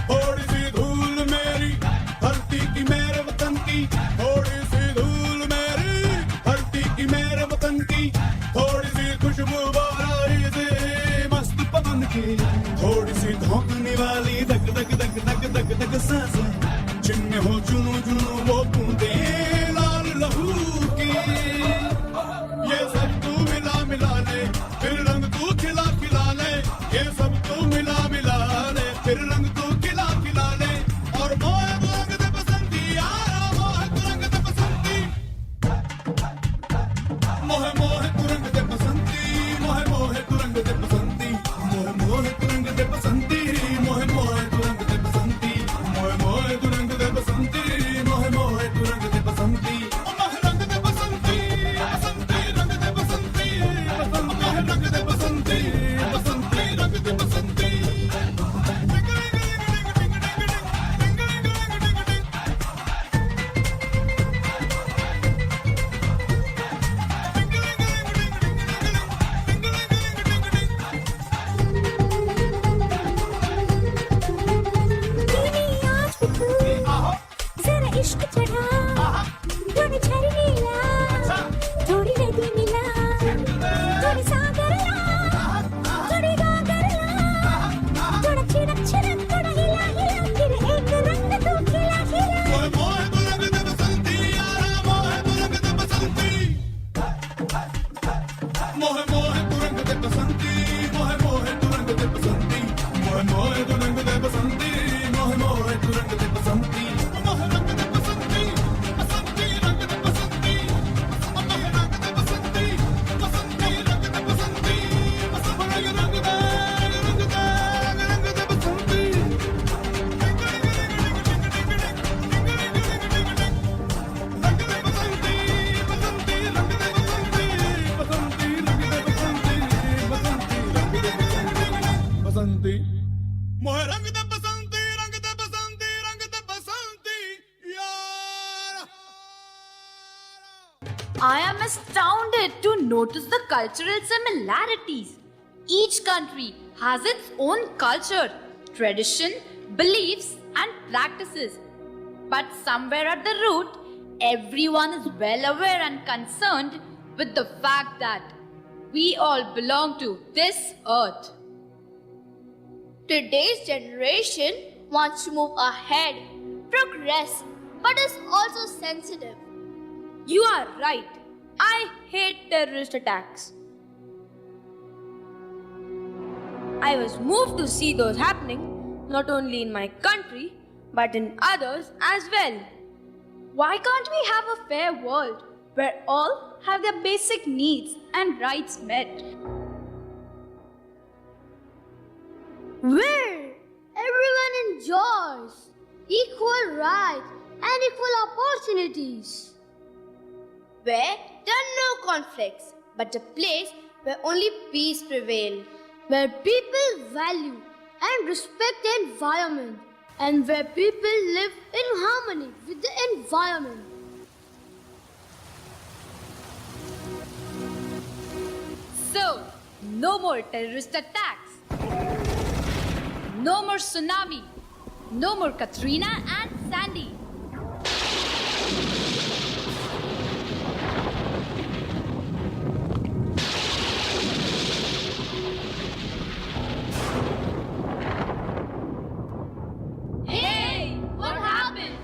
थोड़ी सी धूल मेरी धरती की मेरे वतन की थोड़ी सी धूल मेरी धरती की मेरे वतन की थोड़ी सी खुशबू बाराई से मस्त पवन की थोड़ी सी धोखने वाली धक धक धक धक धक धक सांसें जिनमें हो जुनू जुनू वो बूंदे लाल लहू की ये सब तू मिला मिला ले फिर रंग तू खिला खिला ले ये सब तू मिला मिला ले फिर रंग तू खिला खिला ले और मोहे तू रंग दे बसंती यारा मोहे तू रंग दे बसंती मोहे मोहे तू रंग दे बसंती मोहे मोहे तू रंग दे बसंती मोहे मोहे तू रंग दे बसंती मोहे मोहे तू रंग दे बसंती मोहे मोहे तू रंग दे बसंती मोहे मोहे तू रंग दे बसंती मोहे रंग दे बसंती बसंती रंग दे बसंती बसंती रंग दे बसंती बसंती रंग दे बसंती astounded to notice the cultural similarities. Each country has its own culture, tradition, beliefs, and practices. But somewhere at the root, everyone is well aware and concerned with the fact that we all belong to this earth. Today's generation wants to move ahead, progress, but is also sensitive. You are right. I hate terrorist attacks. I was moved to see those happening not only in my country but in others as well. Why can't we have a fair world where all have their basic needs and rights met? Where everyone enjoys equal rights and equal opportunities. Where there are no conflicts, but a place where only peace prevails. Where people value and respect the environment, and where people live in harmony with the environment. So, no more terrorist attacks. No more tsunami. No more Katrina and Sandy. Hey, what happened?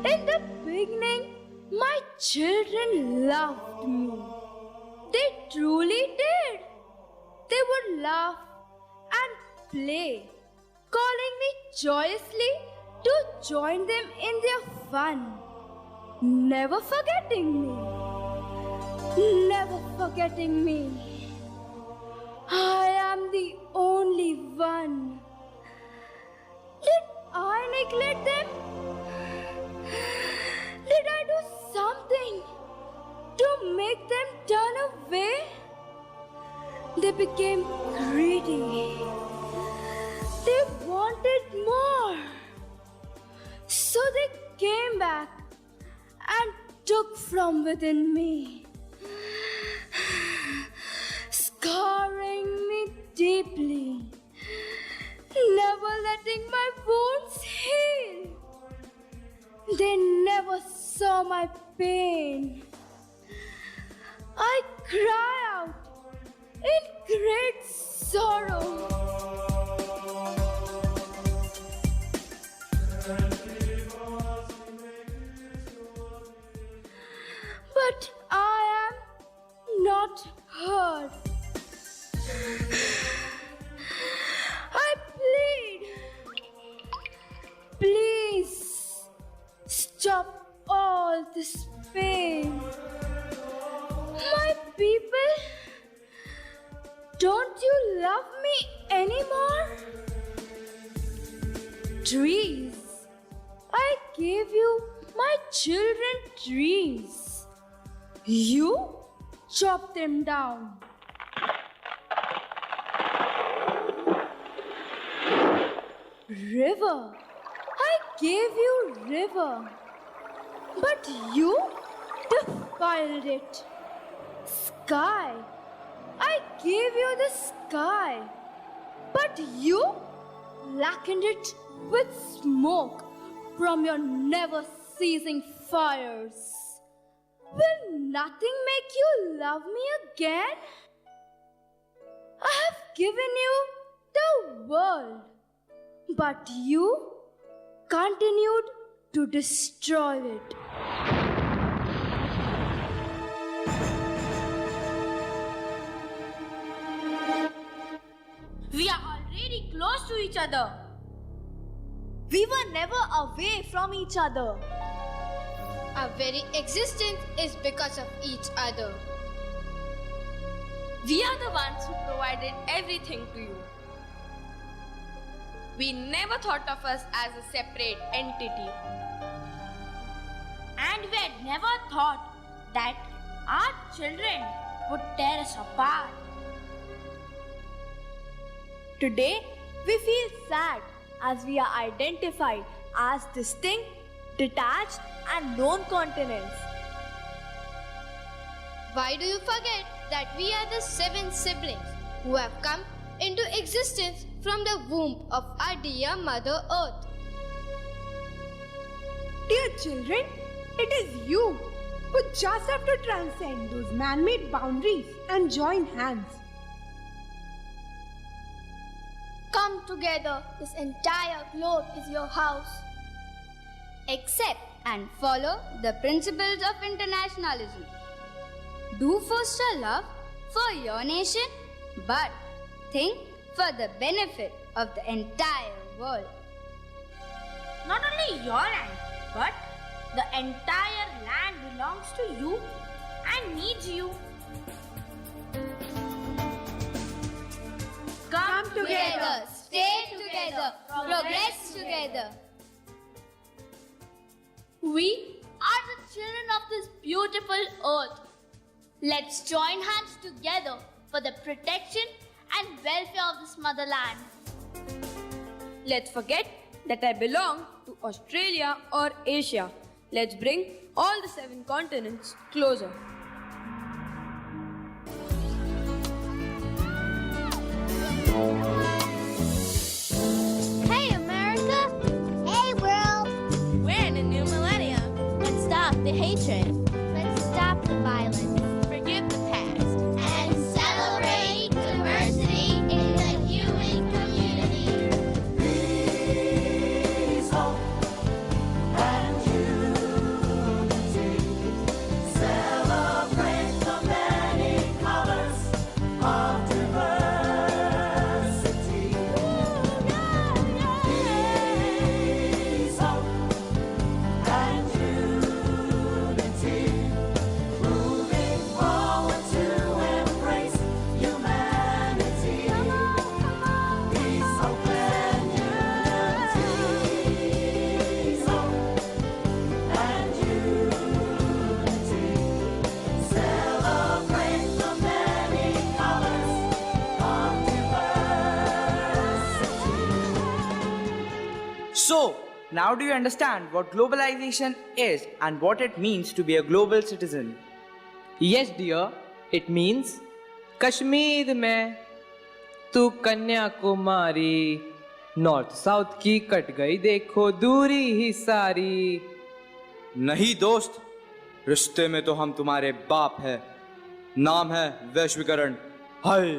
In the beginning, my children loved me. They truly did. They would laugh and play, calling me joyously to join them in their fun, never forgetting me. Never forgetting me. I am the only one. Did I neglect them? Did I do something to make them turn away? They became greedy. They wanted more. So they came back and took from within me, scarring me deeply, never letting my wounds heal. They never saw my pain. I cry out in great sorrow. But I am not heard. I plead, please stop all this pain. My people, don't you love me anymore? Trees, I gave you my children trees. You chop them down. River, I gave you river, but you defiled it. Sky, I gave you the sky, but you blackened it with smoke from your never-ceasing fires. Will nothing make you love me again? I have given you the world, but you continued to destroy it. We are already close to each other. We were never away from each other. Our very existence is because of each other. We are the ones who provided everything to you. We never thought of us as a separate entity. And we had never thought that our children would tear us apart. Today, we feel sad as we are identified as distinct, detached, and lone continents. Why do you forget that we are the 7 siblings who have come into existence from the womb of our dear Mother Earth? Dear children, it is you who just have to transcend those man-made boundaries and join hands. Come together, this entire globe is your house. Accept and follow the principles of internationalism. Do foster love for your nation, but think for the benefit of the entire world. Not only your land, but the entire land belongs to you and needs you. Come together, stay together, progress together. We are the children of this beautiful earth. Let's join hands together for the protection and welfare of this motherland. Let's forget that I belong to Australia or Asia. Let's bring all the 7 continents closer. Hey America! Hey world! We're in a new millennium. Let's stop the hatred. Let's stop the violence. Forgive the past. And celebrate diversity in the human community. Peace, hope, and unity. Celebrate the many colors of diversity. Peace, hope, and unity. Moving forward to embrace humanity. Peace, hope, and unity. Peace, hope, and unity. Celebrate the many colors of diversity. So, now do you understand what globalization is and what it means to be a global citizen? Yes dear, it means Kashmir में तू Kanyakumari, north south की cut गई देखो दूरी ही सारी। नहीं दोस्त, रिश्ते में तो हम तुम्हारे बाप है, नाम है वैश्वीकरण। हाय।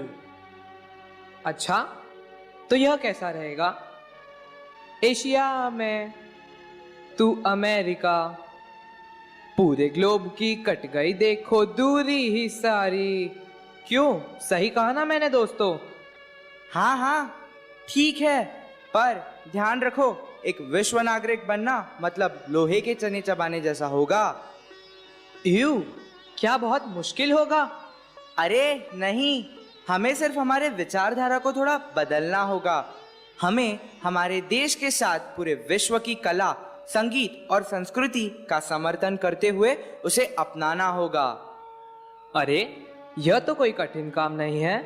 अच्छा, तो यह कैसा रहेगा? एशिया में तू अमेरिका, पूरे ग्लोब की कट गई देखो दूरी ही सारी। क्यों, सही कहा ना मैंने दोस्तों? हाँ हाँ ठीक है, पर ध्यान रखो, एक विश्व नागरिक बनना मतलब लोहे के चने चबाने जैसा होगा। यू, क्या बहुत मुश्किल होगा? अरे नहीं, हमें सिर्फ हमारे विचारधारा को थोड़ा बदलना होगा। हमें हमारे देश के साथ पूरे विश्व की कला, संगीत और संस्कृति का समर्थन करते हुए उसे अपनाना होगा। अरे यह तो कोई कठिन काम नहीं है।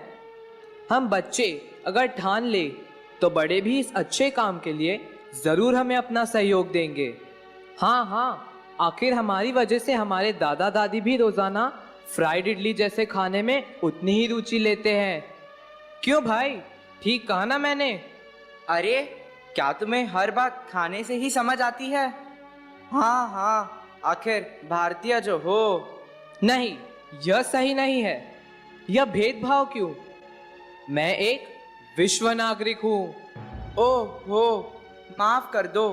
हम बच्चे अगर ठान ले तो बड़े भी इस अच्छे काम के लिए जरूर हमें अपना सहयोग देंगे। हाँ हाँ, आखिर हमारी वजह से हमारे दादा दादी भी रोजाना फ्राइड इडली जैसे खाने में उतनी ही रुचि लेते हैं। क्यों भाई, ठीक कहा ना मैंने? अरे क्या तुम्हें हर बात खाने से ही समझ आती है? हाँ हाँ, आखिर भारतीय जो हो। नहीं, यह सही नहीं है। यह भेदभाव क्यों? मैं एक विश्व नागरिक हूँ। ओह हो, माफ कर दो,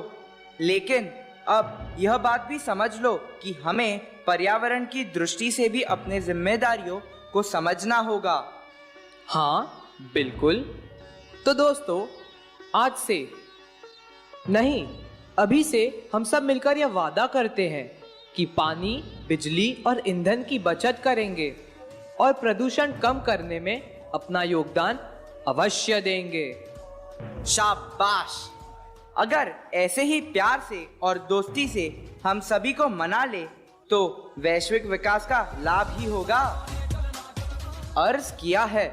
लेकिन अब यह बात भी समझ लो कि हमें पर्यावरण की दृष्टि से भी अपने जिम्मेदारियों को समझना होगा। हाँ बिल्कुल। तो दोस्तों, आज से नहीं, अभी से हम सब मिलकर यह वादा करते हैं कि पानी, बिजली और ईंधन की बचत करेंगे और प्रदूषण कम करने में अपना योगदान अवश्य देंगे। शाबाश! अगर ऐसे ही प्यार से और दोस्ती से हम सभी को मना ले तो वैश्विक विकास का लाभ ही होगा। अर्ज किया है,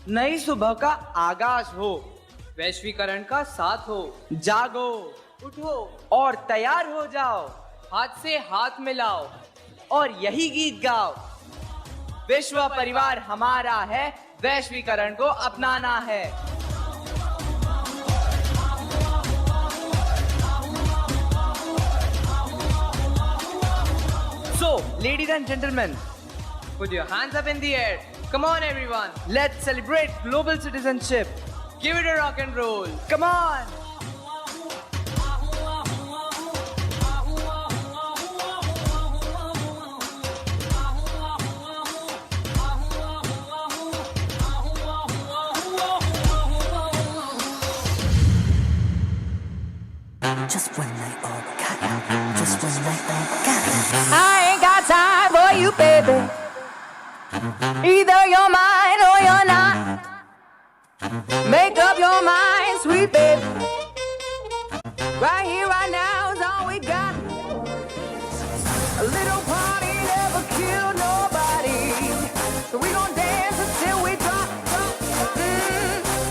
नई सुबह का आगाज हो, वैश्वीकरण का साथ हो। जागो, उठो और तैयार हो जाओ, हाथ से हाथ मिलाओ और यही गीत गाओ। विश्व परिवार हमारा है, वैश्वीकरण को अपनाना है। So, ladies and gentlemen, put your hands up in the air. Come on everyone, let's celebrate global citizenship. Give it a rock and roll. Come on. Just one night, all we got. Just one night, all we got. I ain't got time for you, baby. Either you're mine or you're not. Make up your mind, sweet baby. Right here, right now is all we got. A little party never killed nobody, so we gon' dance until we drop.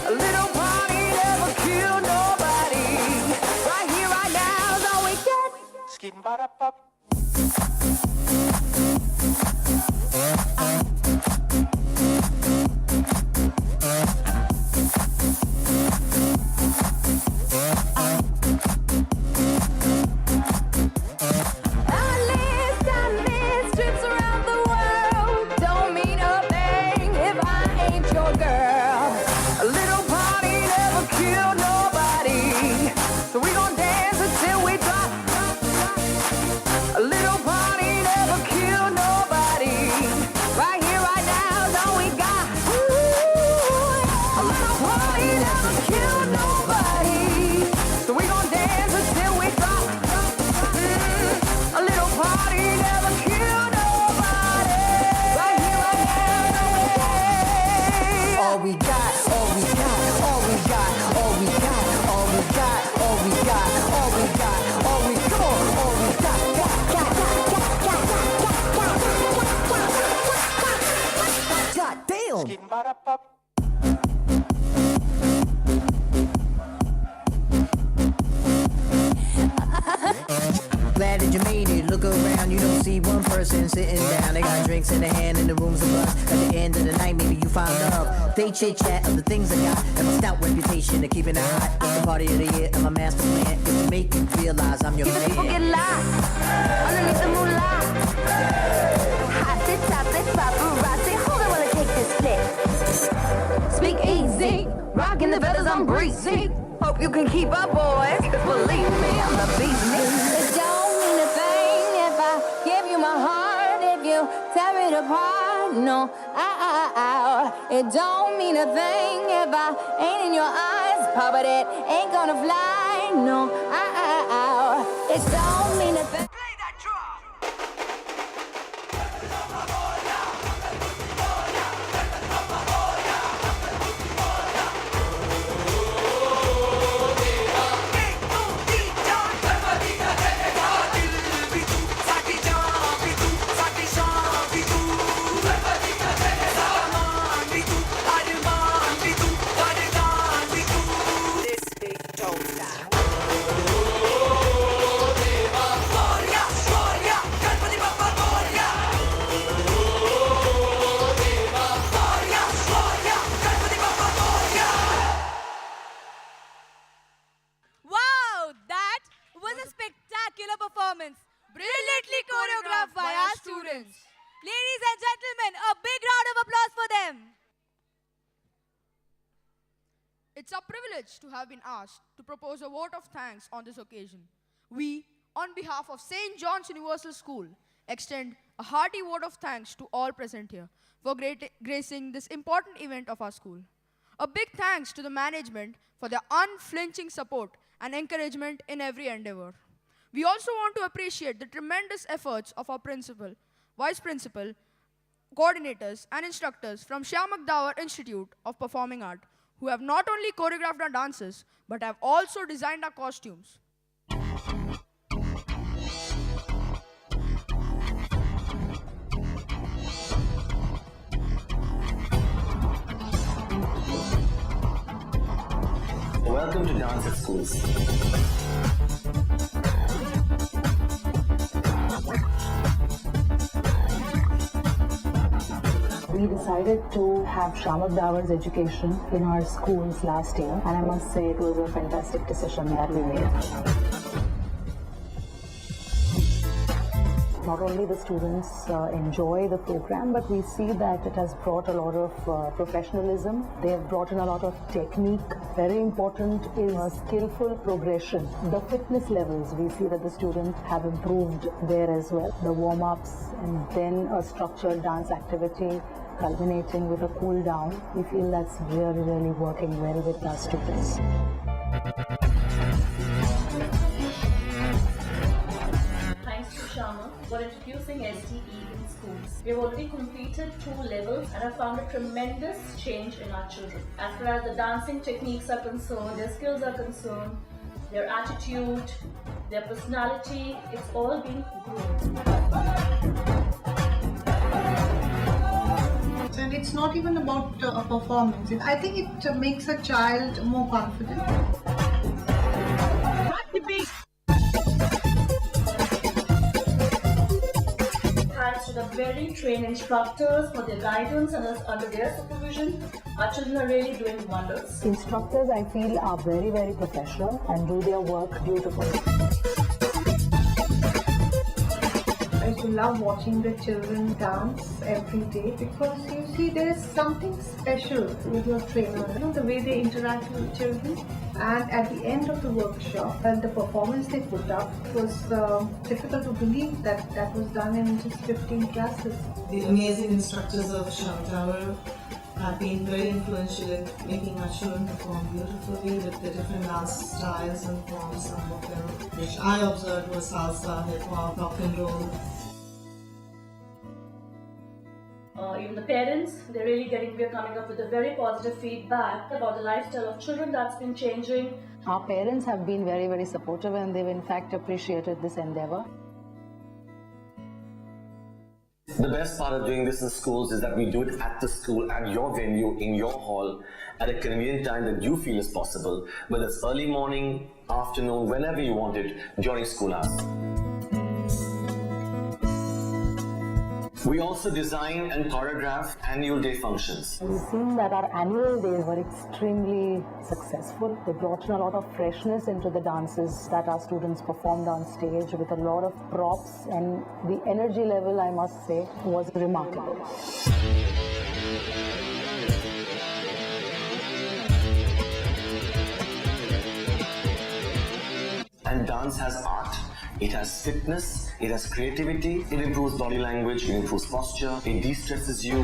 A little party never killed nobody. Right here, right now is all we got. Skipping by the pop. Glad that you made it. Look around, you don't see one person sitting down. They got drinks in their hand and the room's a buzz. At the end of the night, maybe you find love. They chit chat of the things I got and my stout reputation of keeping it hot. It's the party of the year and my master plan is to make you realize I'm your man. People get lost underneath the moonlight. Hot it, top it, paparazzi. Hold on while I take this flick. Speak easy, rocking the feathers, I'm breezy. Hope you can keep up, boys. 'Cause believe me, I'm the beast. It don't mean a thing if I give you my heart, if you tear it apart. No, it don't mean a thing if I ain't in your eyes, Papa, that ain't gonna fly. No, it don't mean a thing. It's a privilege to have been asked to propose a vote of thanks on this occasion. We, on behalf of St. John's Universal School, extend a hearty vote of thanks to all present here for gracing this important event of our school. A big thanks to the management for their unflinching support and encouragement in every endeavor. We also want to appreciate the tremendous efforts of our principal, vice principal, coordinators and instructors from Shyamak Davar Institute of Performing Art, who have not only choreographed our dances, but have also designed our costumes. Welcome to Dance at Schools. We decided to have Shyamak Davar's education in our schools last year, and I must say it was a fantastic decision that we made. Not only the students enjoy the program, but we see that it has brought a lot of professionalism. They have brought in a lot of technique. Very important is skillful progression. The fitness levels, we see that the students have improved there as well. The warm-ups and then a structured dance activity culminating with a cool down. We feel that's really, really working well with our students. Thanks to Shyamak for introducing SDE in schools. We have already completed 2 levels and have found a tremendous change in our children. As far as the dancing techniques are concerned, their skills are concerned, their attitude, their personality, it's all been grown. And it's not even about a performance. I think it makes a child more confident. Thanks to the very trained instructors for their guidance and us under their supervision, our children are really doing wonders. Instructors, I feel, are very, very professional and do their work beautifully. I used to love watching the children dance every day because you see there's something special with your trainer, the way they interact with children. And at the end of the workshop, and the performance they put up, it was difficult to believe that that was done in just 15 classes. The amazing instructors of Shyamak Davar have been very influential in making our children perform beautifully with the different dance styles and forms, some of them which I observed was salsa, hip hop, rock and roll. Even the parents, we're coming up with a very positive feedback about the lifestyle of children that's been changing. Our parents have been very, very supportive and they've in fact appreciated this endeavor. The best part of doing this in schools is that we do it at the school, at your venue, in your hall, at a convenient time that you feel is possible, whether it's early morning, afternoon, whenever you want it, during school hours. We also design and choreograph annual day functions. We've seen that our annual days were extremely successful. They brought in a lot of freshness into the dances that our students performed on stage with a lot of props, and the energy level, I must say, was remarkable. And dance has art. It has fitness, it has creativity, it improves body language, it improves posture, it de-stresses you.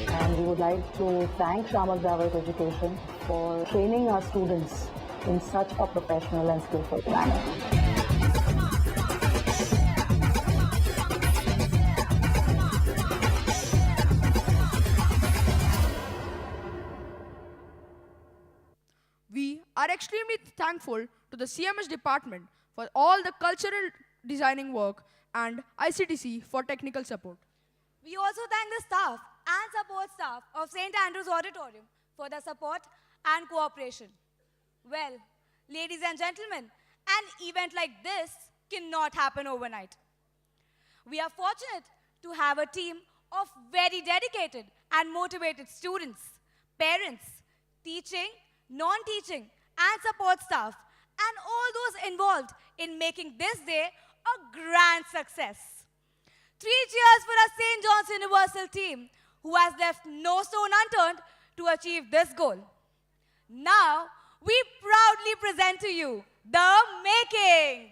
And we would like to thank Shyamak Davar's Education for training our students in such a professional and skillful manner. We are extremely thankful to the CMS department for all the cultural designing work and ICTC for technical support. We also thank the staff and support staff of St. Andrew's Auditorium for their support and cooperation. Well, ladies and gentlemen, an event like this cannot happen overnight. We are fortunate to have a team of very dedicated and motivated students, parents, teaching, non-teaching, and support staff, and all those involved in making this day a grand success. 3 cheers for our St. John's Universal team, who has left no stone unturned to achieve this goal. Now, we proudly present to you the making.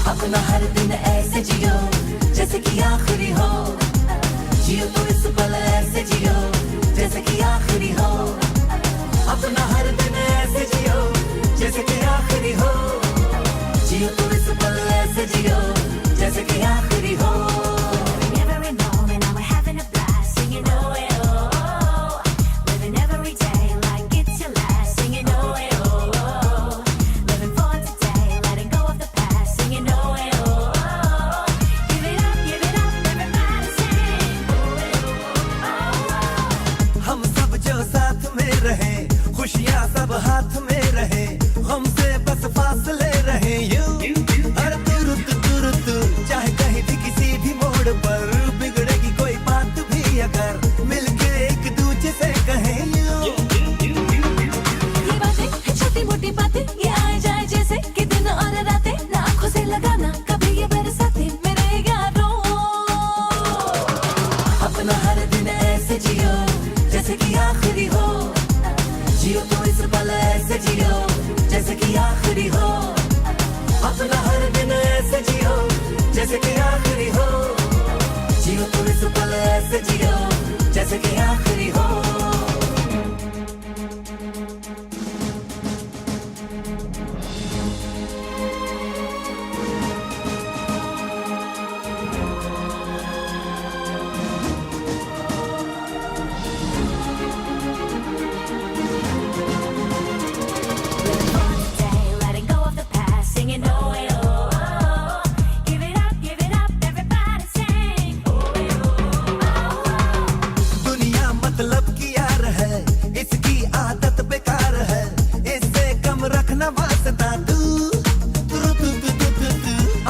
अपना हर दिन ऐसे जियो जैसे कि आखिरी हो, जियो तो इस पल ऐसे जियो जैसे कि आखिरी हो, अपना हर दिन ऐसे जियो जैसे कि आखिरी हो, जियो तो इस पल ऐसे जियो जैसे कि आखिरी हो। Every moment I'm having a blast, singing oh oh, living every day like it's your last, singing oh oh, living for today, letting go of the past, singing oh oh, give it up, everybody sing oh oh। हम सब जो साथ में रहे, खुशियाँ सब हाथ में रहे, हमसे बस फासले रहे यूं हर तुरुत चाहे कहीं भी किसी भी मोड़ पर बिगड़ेगी कोई बात भी अगर मिलके एक दूजे से कहें यूं। ये बातें हैं छोटी मोटी बातें, ये आए जाए जैसे कि दिन और रातें, ना आँखों से लगाना कभी ये बरसाते मेरे यारों। अपना हर दिन ऐसे जियो जैसे कि आखिरी हो, जियो तो इस पल ऐसे जियो जैसे कि आखिरी हो, अपना हर दिन ऐसे जियो जैसे कि आखिरी हो, जियो तो इस पल ऐसे जियो जैसे कि आखिरी हो। Letting go of the past, singing oh oh, give it up, everybody sing oh oh। दुनिया मतलब की यार है, इसकी आदत बेकार है, इससे कम रखना वास्ता तू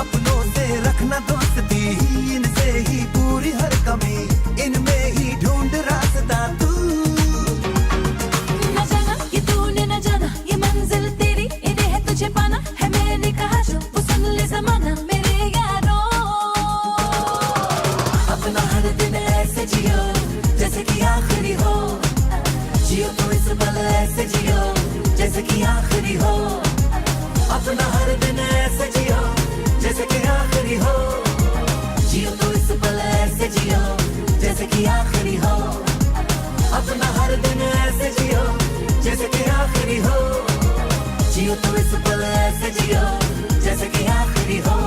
अपनों से रखना दोस्ती, इनसे ही पूरी हर कमी, इनमें ही ढूंढ रास्ता तू। न जाना ये तूने न जाना, ये मंजिल तेरी इन्हें है तुझे पाना, है मैंने कहा जो वो सुन ले ज़माना मेरे यारों। अपना हर दिन ऐसे जियो जैसे कि आखिरी हो, जियो तो इस पल ऐसे जियो जैसे कि आखिरी हो, अपना हर दिन ऐसे जियो जैसे कि आखिरी हो, जियो तो इस पल ऐसे जियो जैसे कि आखिरी हो, अपना हर दिन ऐसे जियो जैसे कि आखिरी हो, जियो तो इस पल ऐसे जियो जैसे कि आखिरी हो।